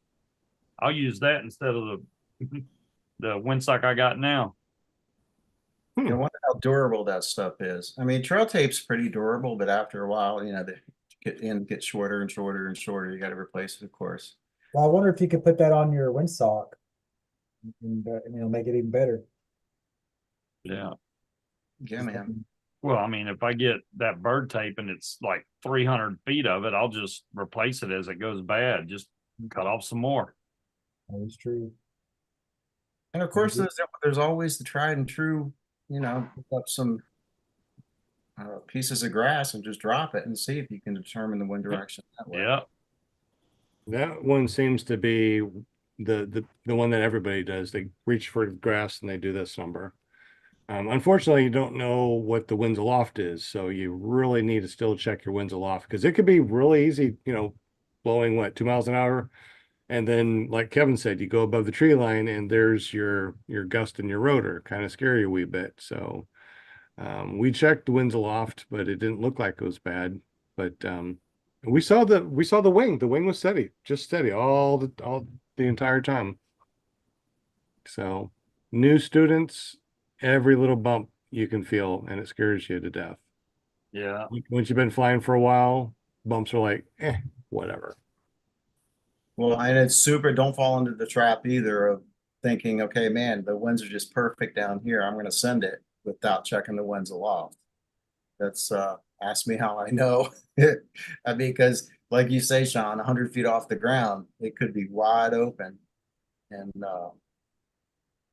I'll use that instead of the windsock I got now. I wonder how durable that stuff is. I mean, trail tape's pretty durable, but after a while, you know, they get shorter and shorter and shorter. You got to replace it, of course. Well, I wonder if you could put that on your windsock and you know, make it even better. Yeah. Yeah, man. Well, I mean, if I get that bird tape and it's like 300 feet of it, I'll just replace it as it goes bad. Just cut off some more. That is true. And of course, there's always the tried and true, pick up some pieces of grass and just drop it and see if you can determine the wind direction that way. Yeah. That one seems to be the one that everybody does. They reach for grass and they do this number. Unfortunately, you don't know what the winds aloft is, so you really need to still check your winds aloft because it could be really easy, blowing what, 2 miles an hour, and then like Kevin said, you go above the tree line and there's your gust and your rotor, kind of scare you a wee bit. So we checked the winds aloft, but it didn't look like it was bad. But we saw the wing. The wing was steady, just steady all the entire time. So new students, every little bump you can feel and it scares you to death. Yeah. Once you've been flying for a while, bumps are like, whatever. Well, and it's super, don't fall into the trap either of thinking, okay, man, the winds are just perfect down here. I'm going to send it without checking the winds aloft. That's, ask me how I know. I mean, because like you say, Sean, 100 feet off the ground, it could be wide open. And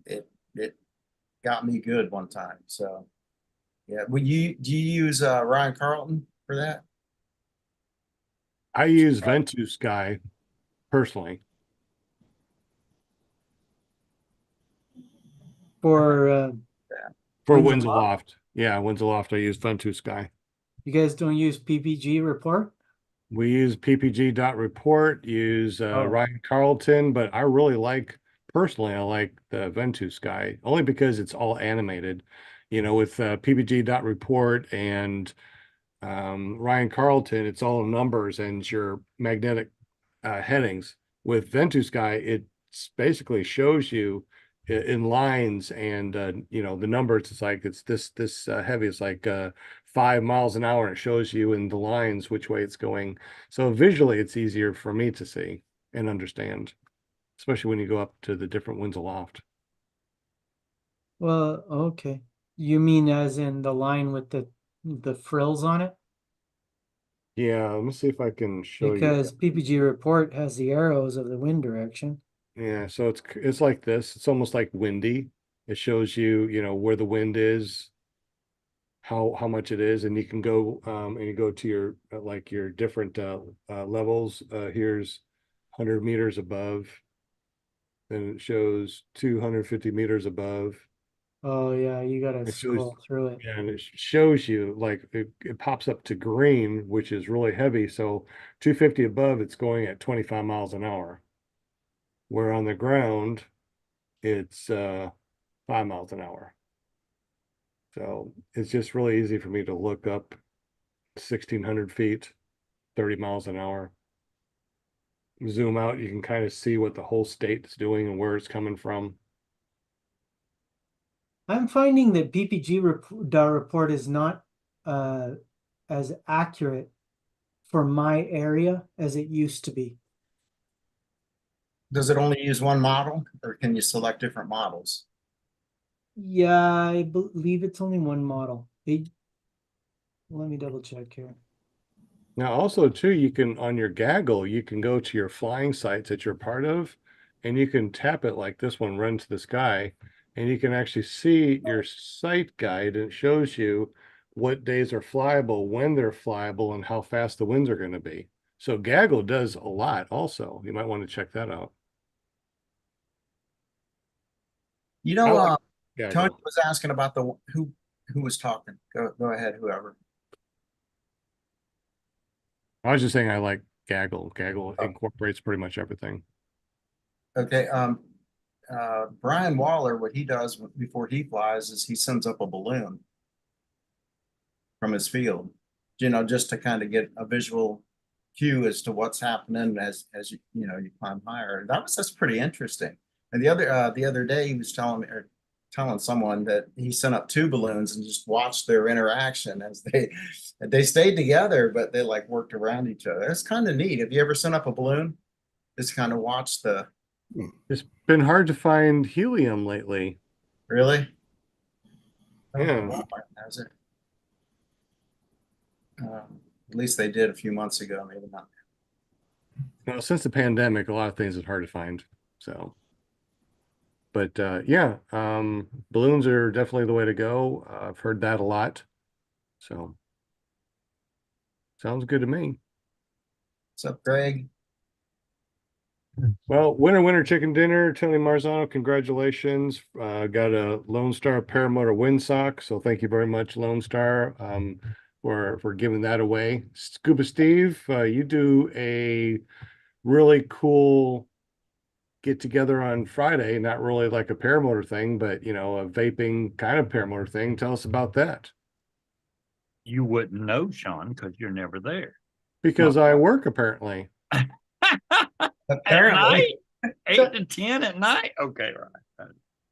it got me good one time. So yeah, do you use Ryan Carlton for that? I use Ventus Sky personally. For For Winds winds aloft. Yeah, winds aloft, I use Ventus Sky. you guys don't use PPG report? We use ppg.report, use Oh. Ryan Carlton, but I personally, I like the Ventus Sky, only because it's all animated. With ppg.report and Ryan Carlton, it's all numbers and your magnetic headings. With Ventus Sky, it basically shows you in lines and the numbers. It's like it's this heavy. It's like 5 miles an hour, and it shows you in the lines which way it's going. So visually, it's easier for me to see and understand, especially when you go up to the different winds aloft. Well, okay. You mean as in the line with the frills on it? Yeah, let me see if I can show you. Because PPG report has the arrows of the wind direction. Yeah, so it's like this. It's almost like windy. It shows you, where the wind is, how much it is, and you can go and you go to your like your different levels. Here's 100 meters above, then it shows 250 meters above. Oh yeah, you gotta It shows, scroll through it. and it shows you like it pops up to green, which is really heavy. So 250 above, it's going at 25 miles an hour. Where on the ground, it's 5 miles an hour. So it's just really easy for me to look up 1,600 feet, 30 miles an hour. Zoom out, you can kind of see what the whole state is doing and where it's coming from. I'm finding that PPG report is not as accurate for my area as it used to be. Does it only use one model or can you select different models? Yeah, I believe it's only one model. Let me double check here. Now, also too, you can on your gaggle, you can go to your flying sites that you're part of, and you can tap it like this one, Run to the Sky, and you can actually see your site guide, and it shows you what days are flyable, when they're flyable, and how fast the winds are going to be. So gaggle does a lot also. You might want to check that out. Tony Gaggle. was asking about who was talking. Go ahead, whoever. I was just saying I like Gaggle. Gaggle Oh. incorporates pretty much everything. Okay. Brian Waller, what he does before he flies is he sends up a balloon from his field, just to kind of get a visual cue as to what's happening as you climb higher. That's pretty interesting. And the other day he was telling someone that he sent up 2 balloons and just watched their interaction as they stayed together, but they like worked around each other. That's kind of neat. Have you ever sent up a balloon? Just kind of watch It's been hard to find helium lately. Really? Yeah. Oh, has it? At least they did a few months ago, maybe not. Well, since the pandemic, a lot of things is hard to find. So, But yeah, balloons are definitely the way to go. I've heard that a lot. So sounds good to me. What's up, Greg? Well, winner chicken dinner, Tony Marzano, congratulations. Got a Lone Star Paramotor windsock. So thank you very much, Lone Star, for giving that away. Scuba Steve, you do a really cool get together on Friday, not really like a paramotor thing, but you know, a vaping kind of paramotor thing. Tell us about that. You wouldn't know, Sean, because you're never there. Because I work apparently. At Apparently. night, 8 to 10 at night. Okay,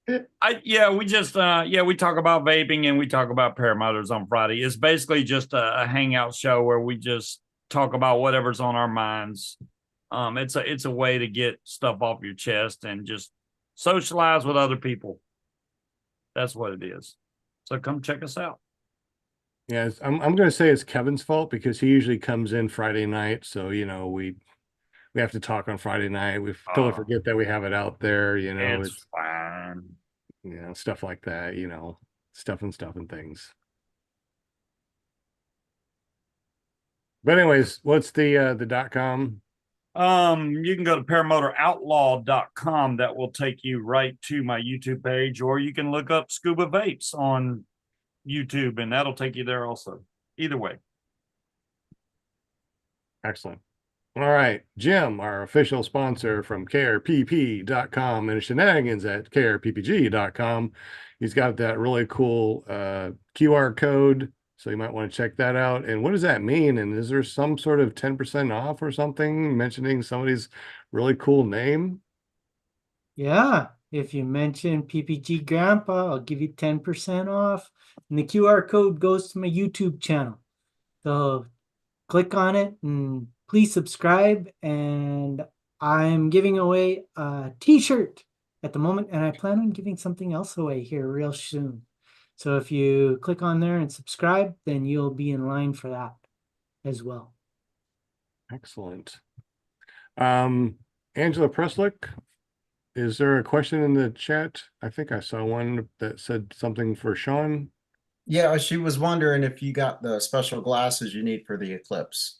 right. We talk about vaping and we talk about paramotors on Friday. It's basically just a hangout show where we just talk about whatever's on our minds. It's a way to get stuff off your chest and just socialize with other people. That's what it is. So come check us out. Yes, I'm going to say it's Kevin's fault because he usually comes in Friday night. So, you know, we have to talk on Friday night. We totally forget that we have it out there, you know, It's fine. you know, stuff like that, you know, stuff and things. But anyways, what's the .com? You can go to paramotoroutlaww.com. That will take you right to my YouTube page, or you can look up Scuba Vapes on YouTube and that'll take you there also. Either way. Excellent. All right, Jim, our official sponsor from krpp.com and shenanigans at krppg.com. He's got that really cool QR code, so you might want to check that out. And what does that mean? And is there some sort of 10% off or something mentioning somebody's really cool name? Yeah, if you mention PPG Grandpa, I'll give you 10% off. And the QR code goes to my YouTube channel. So click on it and please subscribe. And I'm giving away a t-shirt at the moment, and I plan on giving something else away here real soon. So if you click on there and subscribe, then you'll be in line for that as well. Excellent. Angela Preslick, is there a question in the chat? I think I saw one that said something for Sean. Yeah, she was wondering if you got the special glasses you need for the eclipse.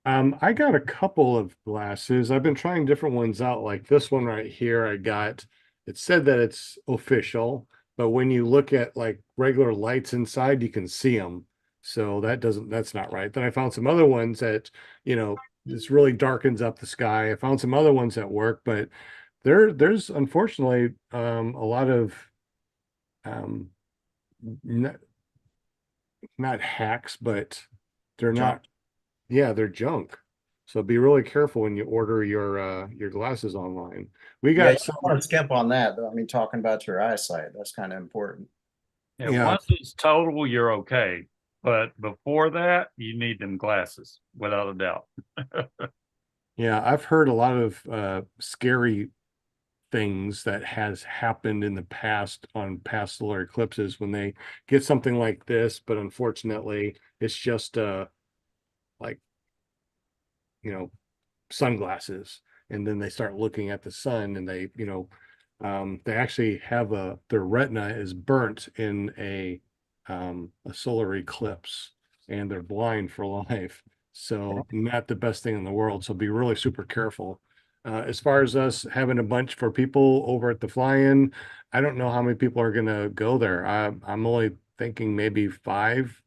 I got a couple of glasses. I've been trying different ones out, like this one right here. It said that it's official, but when you look at like regular lights inside, you can see them. So that's not right. Then I found some other ones that, you know, this really darkens up the sky. I found some other ones that work, but there's unfortunately a lot of not hacks, but they're Junk. not, yeah, they're junk. So be really careful when you order your glasses online. We Yeah, got you don't want to skimp on that, though. I mean, talking about your eyesight, that's kind of important. Yeah, once it's total, you're okay. But before that, you need them glasses, without a doubt. Yeah, I've heard a lot of scary things that has happened in the past on past solar eclipses when they get something like this, but unfortunately it's just like, you know, sunglasses, and then they start looking at the sun and they, you know, they actually have their retina is burnt in a solar eclipse and they're blind for life. So not the best thing in the world. So be really super careful. As far as us having a bunch for people over at the fly-in, I don't know how many people are going to go there. I'm only thinking maybe 5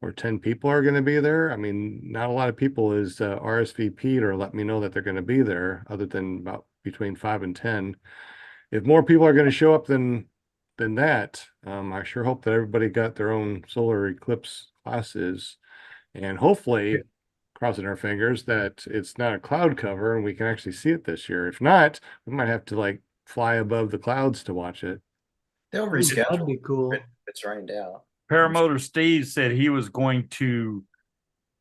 or 10 people are going to be there. I mean, not a lot of people is RSVP'd or let me know that they're going to be there, other than about between 5 and 10. If more people are going to show up than that, I sure hope that everybody got their own solar eclipse classes, and hopefully, crossing our fingers that it's not a cloud cover and we can actually see it this year. If not, we might have to like fly above the clouds to watch it. They'll That'd reschedule be cool. if it's rained out. Paramotor Steve said he was going to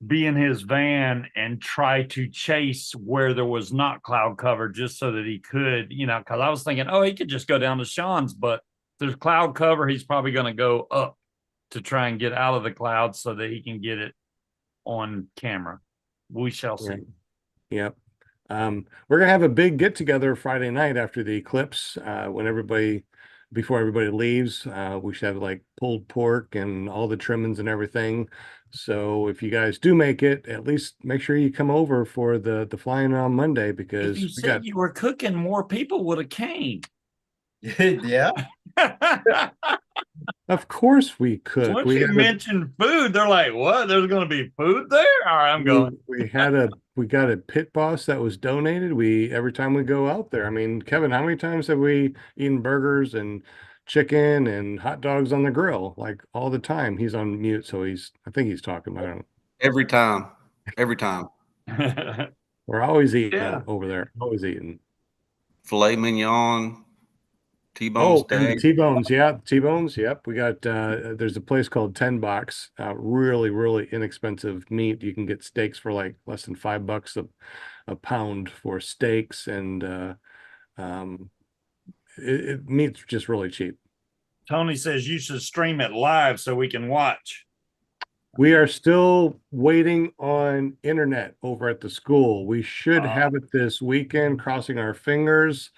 be in his van and try to chase where there was not cloud cover just so that he could, you know, because I was thinking, oh, he could just go down to Sean's, but if there's cloud cover, he's probably going to go up to try and get out of the clouds so that he can get it on camera. We shall see. Yep. We're gonna have a big get together Friday night after the eclipse, before everybody leaves. We should have like pulled pork and all the trimmings and everything. So if you guys do make it, at least make sure you come over for the flying on Monday If because you we said got, you were cooking, more people would have came. Yeah. of course we cook. Once you mention food, they're like, "What? There's going to be food there?" All right, I'm going. We got a pit boss that was donated. We every time we go out there. I mean, Kevin, how many times have we eaten burgers and chicken and hot dogs on the grill? Like all the time. He's on mute, so I think he's talking. I don't know. Every time. Every time. We're always eating Yeah. over there. Always eating. Filet mignon, T-bone Oh, and the steak. T-bones. Yeah, T-bones. Yep. We got there's a place called 10 Box. Really, really inexpensive meat. You can get steaks for like less than $5 a pound for steaks, and meat's just really cheap. Tony says you should stream it live so we can watch. We are still waiting on internet over at the school. We should have it this weekend, crossing our fingers.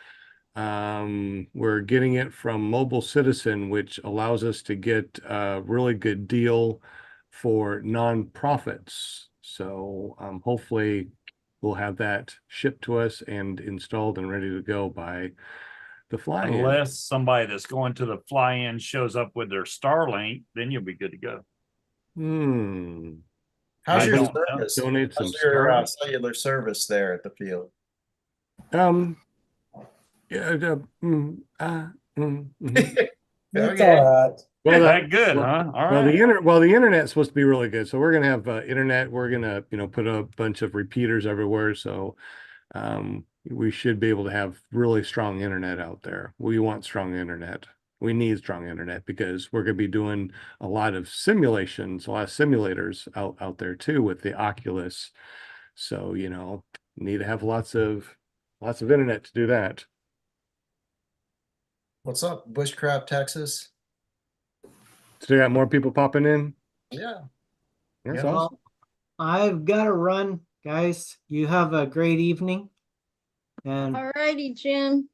We're getting it from Mobile Citizen, which allows us to get a really good deal for nonprofits. So hopefully we'll have that shipped to us and installed and ready to go by the fly-in. Unless somebody that's going to the fly-in shows up with their Starlink, then you'll be good to go. How's I your don't know. service? Donate some How's your Starlink. cellular service there at the field? Yeah, It's Okay. all right. Well, That good, huh? All well, right. the internet's supposed to be really good. So we're gonna have internet. We're gonna, put a bunch of repeaters everywhere. So we should be able to have really strong internet out there. We want strong internet. We need strong internet because we're gonna be doing a lot of simulations, a lot of simulators out there too with the Oculus. So, need to have lots of internet to do that. What's up, Bushcraft, Texas? Still got more people popping in. Yeah. That's Yeah. awesome. I've got to run, guys. You have a great evening, and All righty, Jim.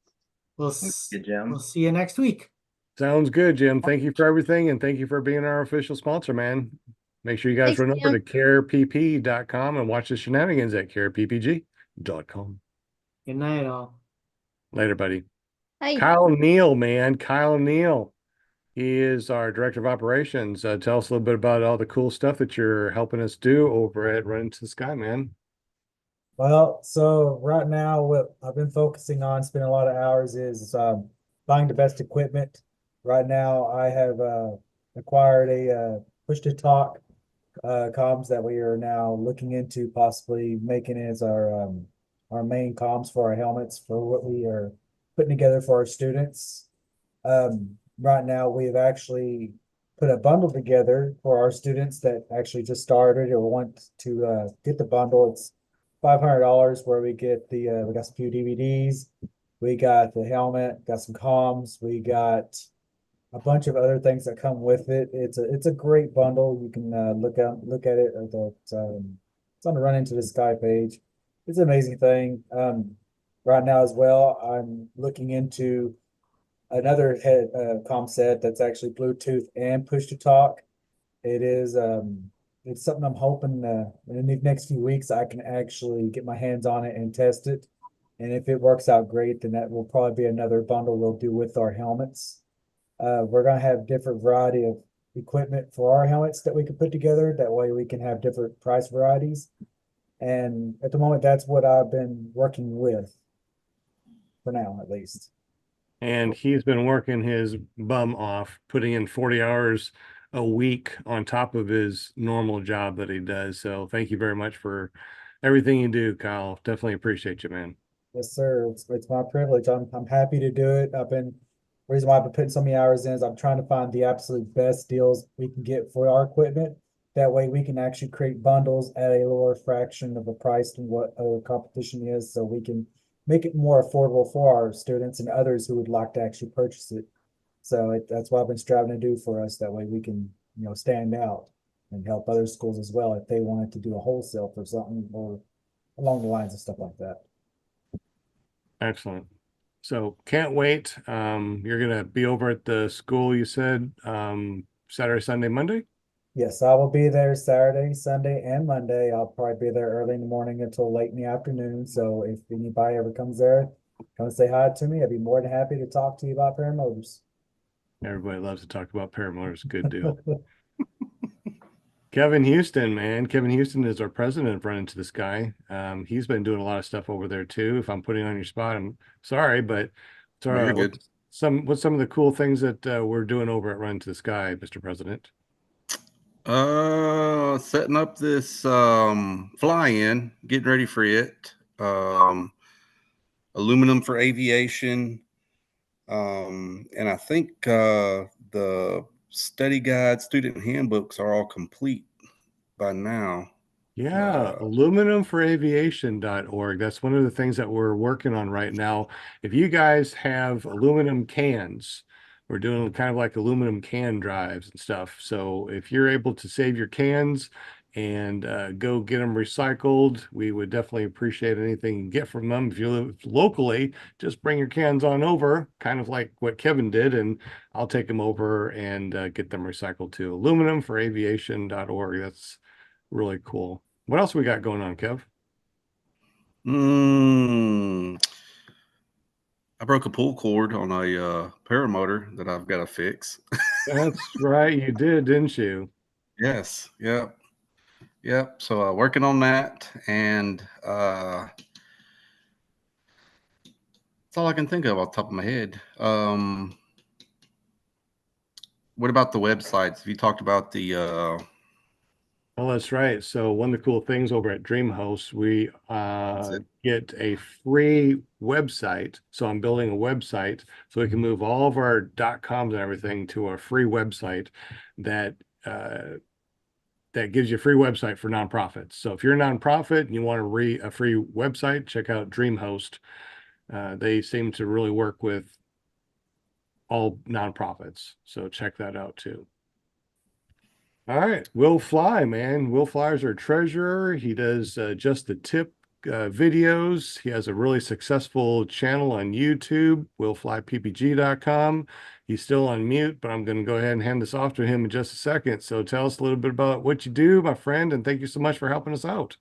we'll Good, Jim. we'll see you next week. Sounds good, Jim. Thank you for everything, and thank you for being our official sponsor, man. Make sure you guys Thanks, run over Jim. to carepp.com and watch the shenanigans at careppg.com. Good night, all. Later, buddy. Hi. Kyle Neal, man. Kyle Neal. He is our director of operations. Tell us a little bit about all the cool stuff that you're helping us do over at Ventus Sky, man. Well, so right now, what I've been focusing on, spending a lot of hours is buying the best equipment. Right now, I have acquired a push-to-talk comms that we are now looking into possibly making as our main comms for our helmets for what we are putting together for our students. Right now, we've actually put a bundle together for our students that actually just started or want to get the bundle. It's $500 where we get we got some few DVDs, we got the helmet, got some comms, we got a bunch of other things that come with it. It's a great bundle. You can look at it. It's on the Run Into the Sky page. It's an amazing thing. Right now as well, I'm looking into another head comm set that's actually Bluetooth and push to talk. It is it's something I'm hoping in the next few weeks I can actually get my hands on it and test it. And if it works out great, then that will probably be another bundle we'll do with our helmets. We're gonna have different variety of equipment for our helmets that we can put together. That way we can have different price varieties. And at the moment, that's what I've been working with for now, at least. And he's been working his bum off, putting in 40 hours a week on top of his normal job that he does. So thank you very much for everything you do, Kyle. Definitely appreciate you, man. Yes, sir. It's my privilege. I'm happy to do it. Reason why I've been putting so many hours in is I'm trying to find the absolute best deals we can get for our equipment. That way we can actually create bundles at a lower fraction of the price than what other competition is, so we can make it more affordable for our students and others who would like to actually purchase it. So that's what I've been striving to do for us. That way we can, stand out and help other schools as well if they wanted to do a wholesale for something or along the lines of stuff like that. Excellent. So can't wait. You're gonna be over at the school, you said, Saturday, Sunday, Monday? Yes, I will be there Saturday, Sunday, and Monday. I'll probably be there early in the morning until late in the afternoon. So if anybody ever comes there, come say hi to me. I'd be more than happy to talk to you about paramotors. Everybody loves to talk about paramotors. Good deal. Kevin Houston, man. Kevin Houston is our president of Run Into the Sky. He's been doing a lot of stuff over there too. If I'm putting on your spot, I'm sorry, but it's all No, you're right. good. What's some of the cool things that we're doing over at Run Into the Sky, Mr. President? Setting up this fly-in, getting ready for it. Aluminum for aviation. And I think the study guide, student handbooks are all complete by now. Yeah, aluminumforaviation.org. That's one of the things that we're working on right now. If you guys have aluminum cans, we're doing kind of like aluminum can drives and stuff. So if you're able to save your cans and go get them recycled, we would definitely appreciate anything you can get from them. If you live locally, just bring your cans on over, kind of like what Kevin did, and I'll take them over and get them recycled too. Aluminumforaviation.org. That's really cool. What else we got going on, Kev? I broke a pull cord on a paramotor that I've got to fix. That's right, you did, didn't you? Yes. Yep. Yep. So working on that, and that's all I can think of off the top of my head. What about the websites? Have you talked about the Oh, that's right. So one of the cool things over at DreamHost, we get a free website. So I'm building a website so we can move all of our .coms and everything to a free website that that gives you a free website for nonprofits. So if you're a nonprofit and you want a free website, check out DreamHost. They seem to really work with all nonprofits. So check that out too. All right, Will Fly, man. Will Fly is our treasurer. He does just the tip videos. He has a really successful channel on YouTube, willflyppg.com. He's still on mute, but I'm going to go ahead and hand this off to him in just a second. So tell us a little bit about what you do, my friend, and thank you so much for helping us out.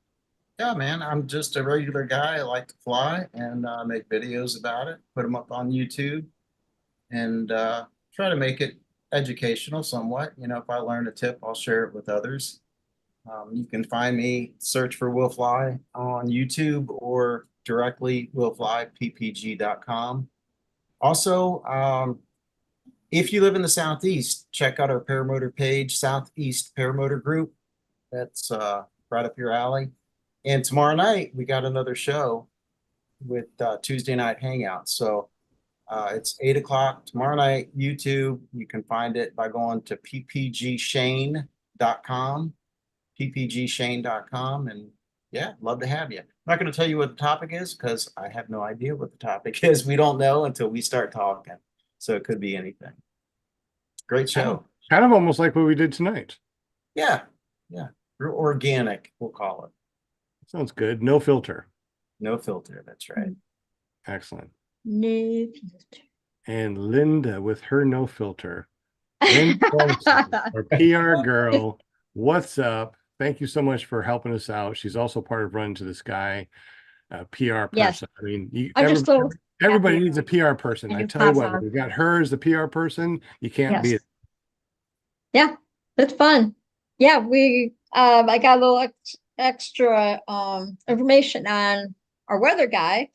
Yeah, man, I'm just a regular guy. I like to fly and make videos about it, put them up on YouTube, and try to make it educational somewhat. You know, if I learn a tip, I'll share it with others. You can find me, search for Will Fly on YouTube or directly willflyppg.com. Also, if you live in the Southeast, check out our paramotor page, Southeast Paramotor Group. That's right up your alley. And tomorrow night, we got another show with Tuesday Night Hangout. So it's 8 o'clock tomorrow night, YouTube. You can find it by going to ppgshane.com, ppgshane.com. And yeah, love to have you. I'm not going to tell you what the topic is because I have no idea what the topic is. We don't know until we start talking. So it could be anything. Great show. Kind of almost like what we did tonight. Yeah. Yeah. Real organic, we'll call it. Sounds good. No filter. No filter. That's right. Excellent. No filter. And Linda with her no filter. Linda Olson, our PR girl. What's up? Thank you so much for helping us out. She's also part of Run to the Sky, PR person. Yes. I mean, I'm just so everybody happy needs a PR person. I I can tell you pass what, on. we got her as the PR person. You can't beat Yes. it. Yeah, that's fun. Yeah, we I got a little extra information on our weather guy.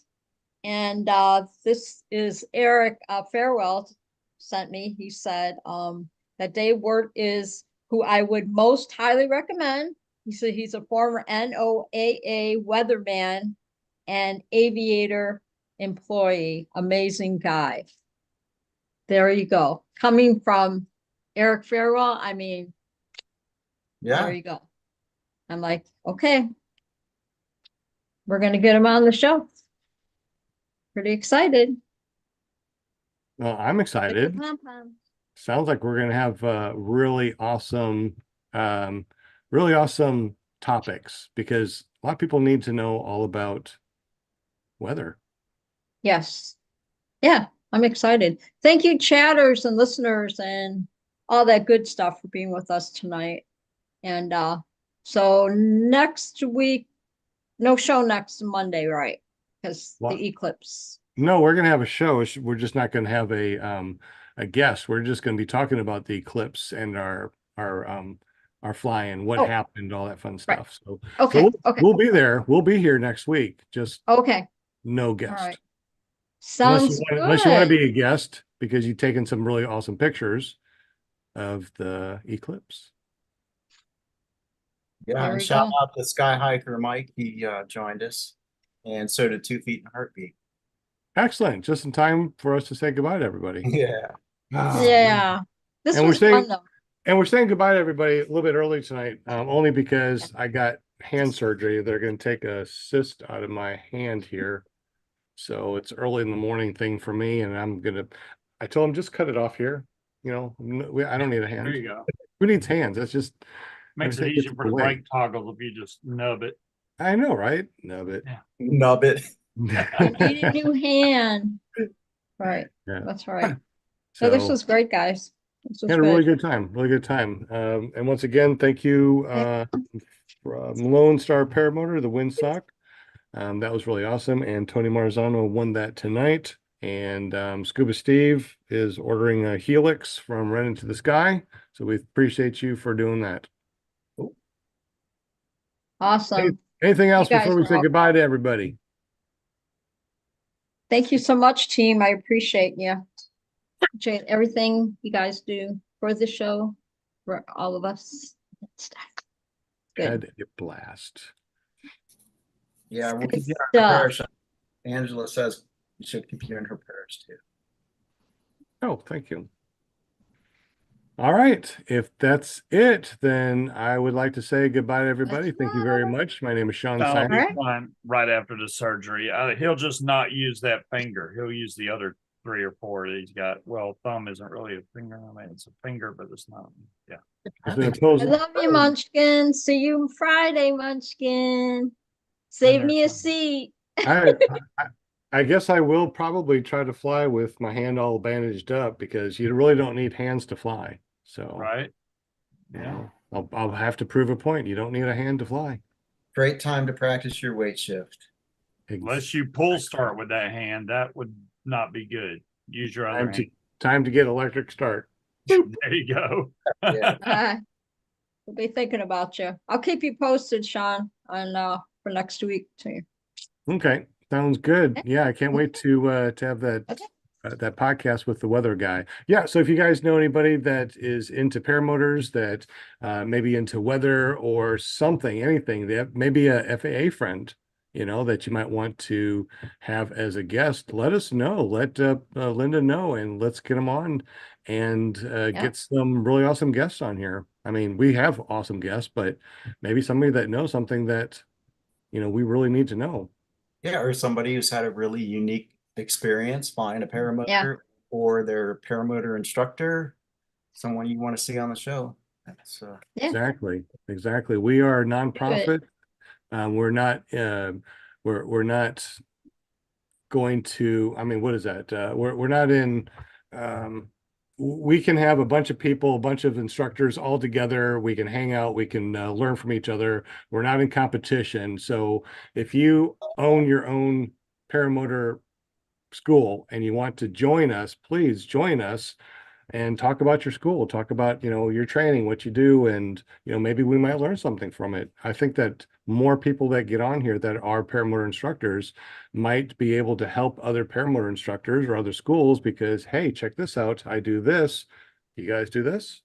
And this is Eric Farewell sent me. He said that Dave Wirt is who I would most highly recommend. He said he's a former NOAA weatherman and aviator employee. Amazing guy. There you go. Coming from Eric Farewell, I mean, Yeah. there you go. I'm like, okay, we're going to get him on the show. Pretty excited. Well, I'm excited. Sounds like we're going to have really awesome topics because a lot of people need to know all about weather. Yes. Yeah, I'm excited. Thank you, chatters and listeners and all that good stuff for being with us tonight. And so next week, no show next Monday, right? Because What? the eclipse. No, we're gonna have a show. We're just not gonna have a guest. We're just gonna be talking about the eclipse and our flying, what Oh. happened, all that fun Right. stuff. So Okay. we'll, Okay. we'll be there. We'll be here next week. Just Okay. no All guest. right. Unless Sounds unless you want to good. be a guest because you've taken some really awesome pictures of the eclipse. Yeah, There and we shout go. out to Sky Hiker Mike. He joined us, and so did 2 Feet in a Heartbeat. Excellent. Just in time for us to say goodbye to everybody. Yeah. Ah, Yeah. This And was we're saying- fun though. And we're saying goodbye to everybody a little bit early tonight, only because I got hand surgery. They're going to take a cyst out of my hand here. So it's early in the morning thing for me. And I told him just cut it off here. You know, I don't need a There hand. you go. Who needs hands? That's just, Makes it everything easier gets for the away. brake toggle if you just nub it. I know, right? No, but Nub it. You need a new hand. Right. Yeah. That's right. So this So was great, guys. This was had a really good. good time, really good time. And once again, thank you, Lone Star Paramotor, the windsock. That was really awesome. And Tony Marzano won that tonight. And Scuba Steve is ordering a Helix from Ren into the Sky. So we appreciate you for doing that. Awesome. Anything else guys before we are say awesome. goodbye to everybody? Thank you so much, team. I appreciate you. Appreciate everything you guys do for the show, for all of us. Good. Had a blast. Yeah, we'll Good keep you in our stuff. prayers. Angela says we should keep you in her prayers too. Oh, thank you. All right. If that's it, then I would like to say goodbye to everybody. That's Thank you very right. much. My name is Sean That'll Simon. be Alright. fine right after the surgery. He'll just not use that finger. He'll use the other 3 or 4 that he's got. Well, thumb isn't really a finger. I mean, it's a finger, but it's not. Yeah. It's been a I pleasure. love you, Munchkin. See you Friday, Munchkin. Save me a seat. I guess I will probably try to fly with my hand all bandaged up because you really don't need hands to fly. So, Right. you Yeah. know, I'll have to prove a point. You don't need a hand to fly. Great time to practice your weight shift. Unless you pull start with that hand, that would not be good. Use your other hand. Time to get electric start. There you go. Yeah. We'll be thinking about you. I'll keep you posted, Sean, on for next week too. Okay, sounds good. Yeah, I can't wait to have that Okay. that podcast with the weather guy. Yeah, so if you guys know anybody that is into paramotors, that maybe into weather or something, anything, that maybe a FAA friend, you know, that you might want to have as a guest, let us know. Let Linda know, and let's get them on and get some really awesome guests on here. I mean, we have awesome guests, but maybe somebody that knows something that, you know, we really need to know. Yeah, or somebody who's had a really unique experience flying a paramotor, or their paramotor instructor, someone you want to see on the show. That's Yeah. Exactly. We are a nonprofit. We're not we're not going to, I mean, what is that? We're not in we can have a bunch of people, a bunch of instructors all together. We can hang out. We can learn from each other. We're not in competition. So if you own your own paramotor school and you want to join us, please join us and talk about your school, talk about, you know, your training, what you do, and, you know, maybe we might learn something from it. I think that more people that get on here that are paramotor instructors might be able to help other paramotor instructors or other schools because, hey, check this out. I do this. You guys do this,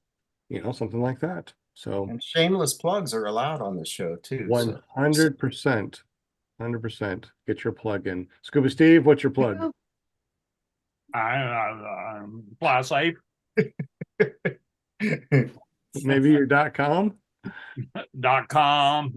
you know, something like that. So, and shameless plugs are allowed on this show too. 100%, 100%. Get your plug in. Scuba Steve, what's your plug? I'm fly safe. Maybe your .com. .com.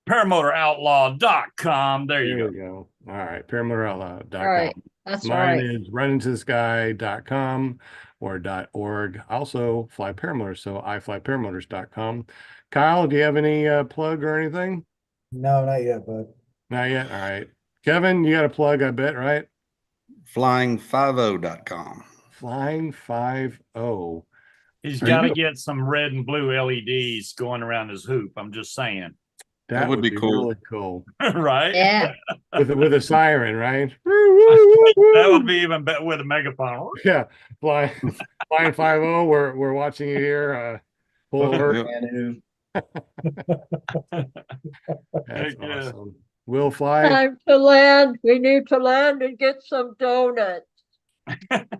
Paramotoroutlaww.com. There you go. All right. Paramotoroutlaww.com. All right. That's Mine right. is runintothesky.com or .org. Also fly paramotors. So iflyparamotors.com. Kyle, do you have any plug or anything? No, not yet, bud. Not yet. All right. Kevin, you got a plug, I bet, right? Flying50.com. Flying 50. He's Are got to you- get some red and blue LEDs going around his hoop. I'm just saying. That would would be be cool. really cool. Right? Yeah. With a siren, right? That would be even better with a megaphone. Yeah. Flying 50. We're watching you here. Full alert. Yep. And That's Heck yeah. awesome. We'll fly. Time to land. We need to land and get some donuts.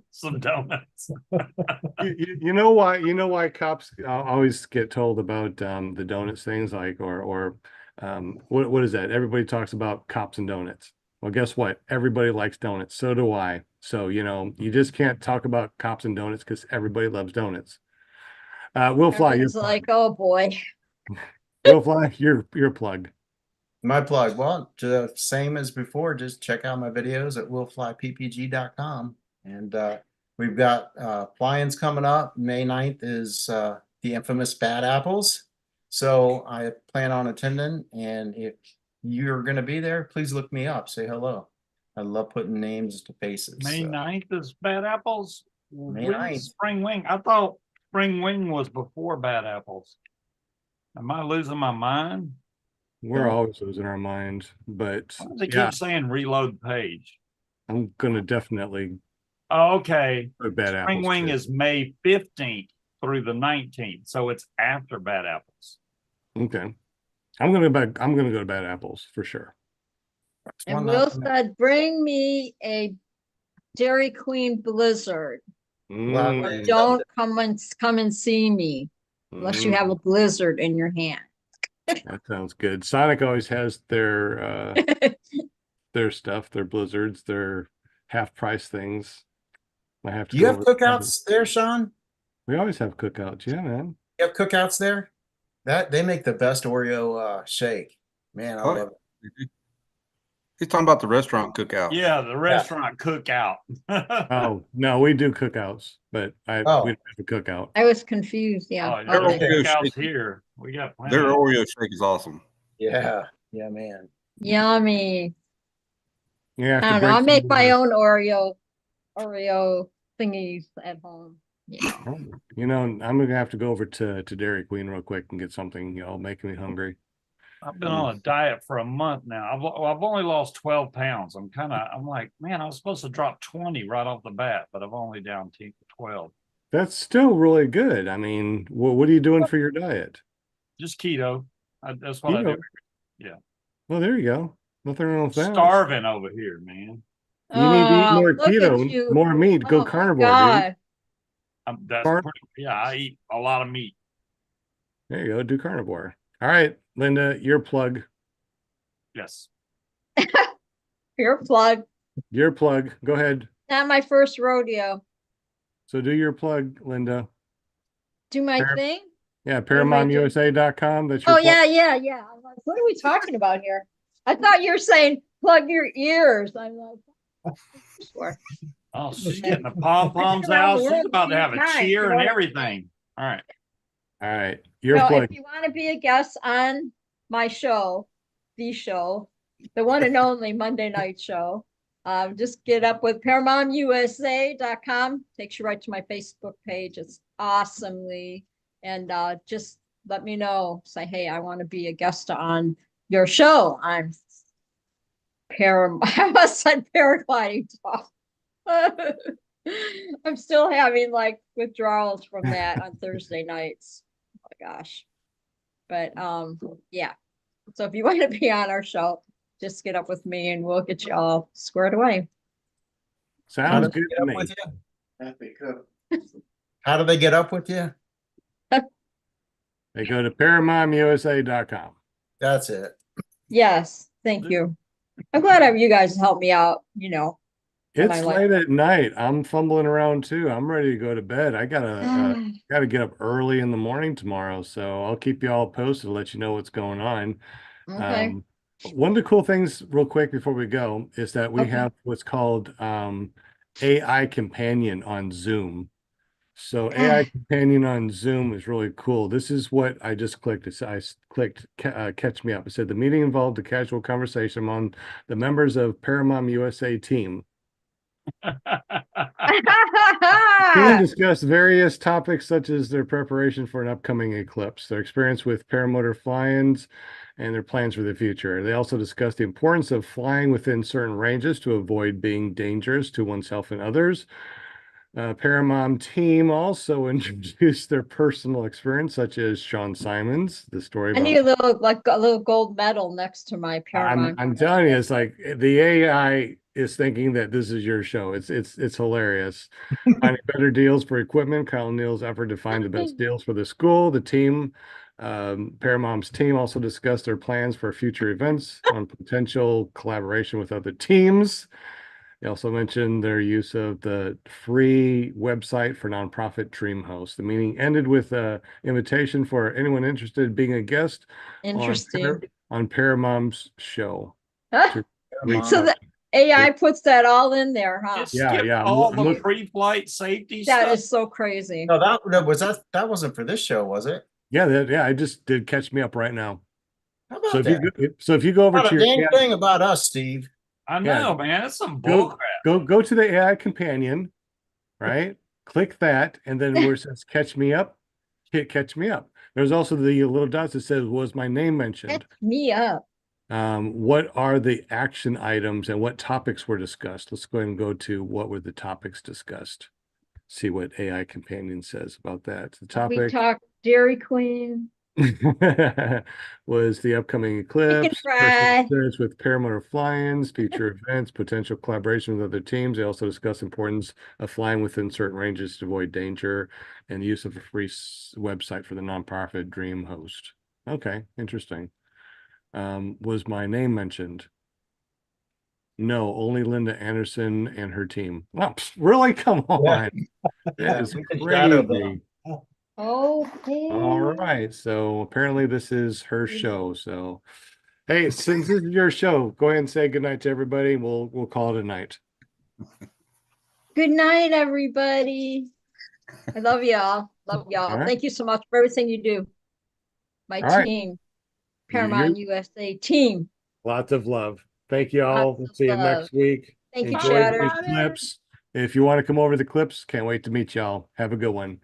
Some donuts. You know why? You know why cops always get told about the donuts things, like or what is that? Everybody talks about cops and donuts. Well, guess what? Everybody likes donuts. So do I. So you just can't talk about cops and donuts because everybody loves donuts. We'll fly. Everyone's like, oh boy. We'll fly. Your plug. my plug, well, same as before, just check out my videos at willflyppg.com. And we've got fly-ins coming up. May 9th is the infamous Bad Apples. So I plan on attending. And if you're going to be there, please look me up. Say hello. I love putting names to faces. May so. 9th is Bad Apples. May When's 9th. Spring Wing. I thought Spring Wing was before Bad Apples. Am I losing my mind? We're Yeah. always losing our mind, but Why does it yeah, keep saying reload page? I'm gonna definitely Oh, okay. put Bad Spring Apples. Wing too. is May 15th through the 19th. So it's after Bad Apples. Okay. I'm gonna go to Bad Apples for sure. That's And one Will not- said, bring me a Dairy Queen Blizzard. Well, Or Hey. don't come and see me unless you have a blizzard in your hand. That sounds good. Sonic always has their stuff, their blizzards, their half price things. I have to Do you go have over there. cookouts there, Sean? We always have cookouts, yeah, man. You have cookouts there? That they make the best Oreo shake. Man, I Oh, love it. He's talking about the restaurant cookout. Yeah, the restaurant cookout. Oh no, we do cookouts, but we don't have a cookout. I was confused. Yeah. Oh, Okay. Okay. Oreo cookouts shake. here. We got plenty. Their Oreo shake is awesome. Yeah, man. Yummy. You have I to don't know. break I make my some own Oreo thingies at home. You know. You know, I'm gonna have to go over to Dairy Queen real quick and get something. Y'all making me hungry. I've been on a diet for a month now. I've only lost 12 pounds. I'm like, man, I was supposed to drop 20 right off the bat, but I've only down to 12. That's still really good. I mean, what are you doing for your diet? Just keto. That's what I do. Keto. Well, there you go. Nothing wrong with that. Starving over here, man. You need to eat more look at keto, you. more meat. Oh Go my carnivore, dude. God. I eat a lot of meat. There you go. Do carnivore. All right, Linda, your plug. Yes. Your plug. Your plug. Go ahead. Not my first rodeo. So do your plug, Linda. Do my Par- thing. Yeah, do I do? paramomusa.com. That's your Oh plug. yeah. I'm like, what are we talking about here? I thought you were saying plug your ears. I'm like, sure. Oh, she's getting the pom-poms Around out. the She's world about to have a 3 times, cheer you and know? everything. All right. All right. Your So plug. if you want to be a guest on my show, the one and only Monday night show, just get up with paramotorusa.com. Takes you right to my Facebook page. It's awesomely. And just let me know. Say, hey, I want to be a guest on your show. I must said paragliding talk. I'm still having like withdrawals from that on Thursday nights. Oh my gosh. But yeah. So if you want to be on our show, just get up with me and we'll get you all squared away. Sounds How do good they to get me. up with you? How do they get up with you? They go to paramomusa.com. That's it. Yes, thank you. I'm glad you guys helped me out, you know. And It's I like- late at night. I'm fumbling around too. I'm ready to go to bed. I gotta get up early in the morning tomorrow, so I'll keep you all posted, let you know what's going on. Okay. One of the cool things, real quick before we go, is that we Okay. have what's called AI Companion on Zoom. So AI companion on Zoom is really cool. This is what I just clicked. I clicked catch me up. It said the meeting involved a casual conversation among the members of Paramount USA team. Team discussed various topics such as their preparation for an upcoming eclipse, their experience with paramotor fly-ins, and their plans for the future. They also discussed the importance of flying within certain ranges to avoid being dangerous to oneself and others. Paramount team also introduced their personal experience, such as Sean Symons, the story I about. need a little gold medal next to my Paramount. I'm telling you, it's like the AI is thinking that this is your show. It's hilarious. Finding better deals for equipment. Kyle Neal's effort to find the best deals for the school. The team, Paramount's team also discussed their plans for future events on potential collaboration with other teams. They also mentioned their use of the free website for nonprofit DreamHost. The meeting ended with an invitation for anyone interested in being a guest Interesting. on Paramount's show. Huh? Reach So out. the AI puts that all in there, huh? It Yeah, skipped yeah, all the look- pre-flight safety That stuff. is so crazy. No, that wasn't for this show, was it? Yeah, I just did catch me up right now. How So about if that? you go over Not to a your damn AI, thing about us, Steve. I know, man. That's some go bullcrap. go to the AI companion, right? Click that, and then where it says catch me up, hit catch me up. There's also the little dots that says was my name mentioned. Catch me up. What are the action items and what topics were discussed? Let's go ahead and go to what were the topics discussed. See what AI companion says about that. The We topic talked Dairy Queen. was the upcoming eclipse, fry. personal experience with paramotor fly-ins, future events, potential collaboration with other teams. They also discuss importance of flying within certain ranges to avoid danger and the use of a free website for the nonprofit DreamHost. Okay, interesting. Was my name mentioned? No, only Linda Anderson and her team. Well, really? Come on. That is crazy. Okay. All right. So apparently this is her show. So hey, since this is your show, go ahead and say goodnight to everybody. We'll call it a night. Good night, everybody. I love y'all. Love y'all. All right. Thank you so much for everything you do. My All right. team, Paramount USA team. Lots of love. Thank you all. Lots We'll of see you love. next week. Thank you, Enjoy Chatter. the clips. If you want to come over to the clips, can't wait to meet y'all. Have a good one.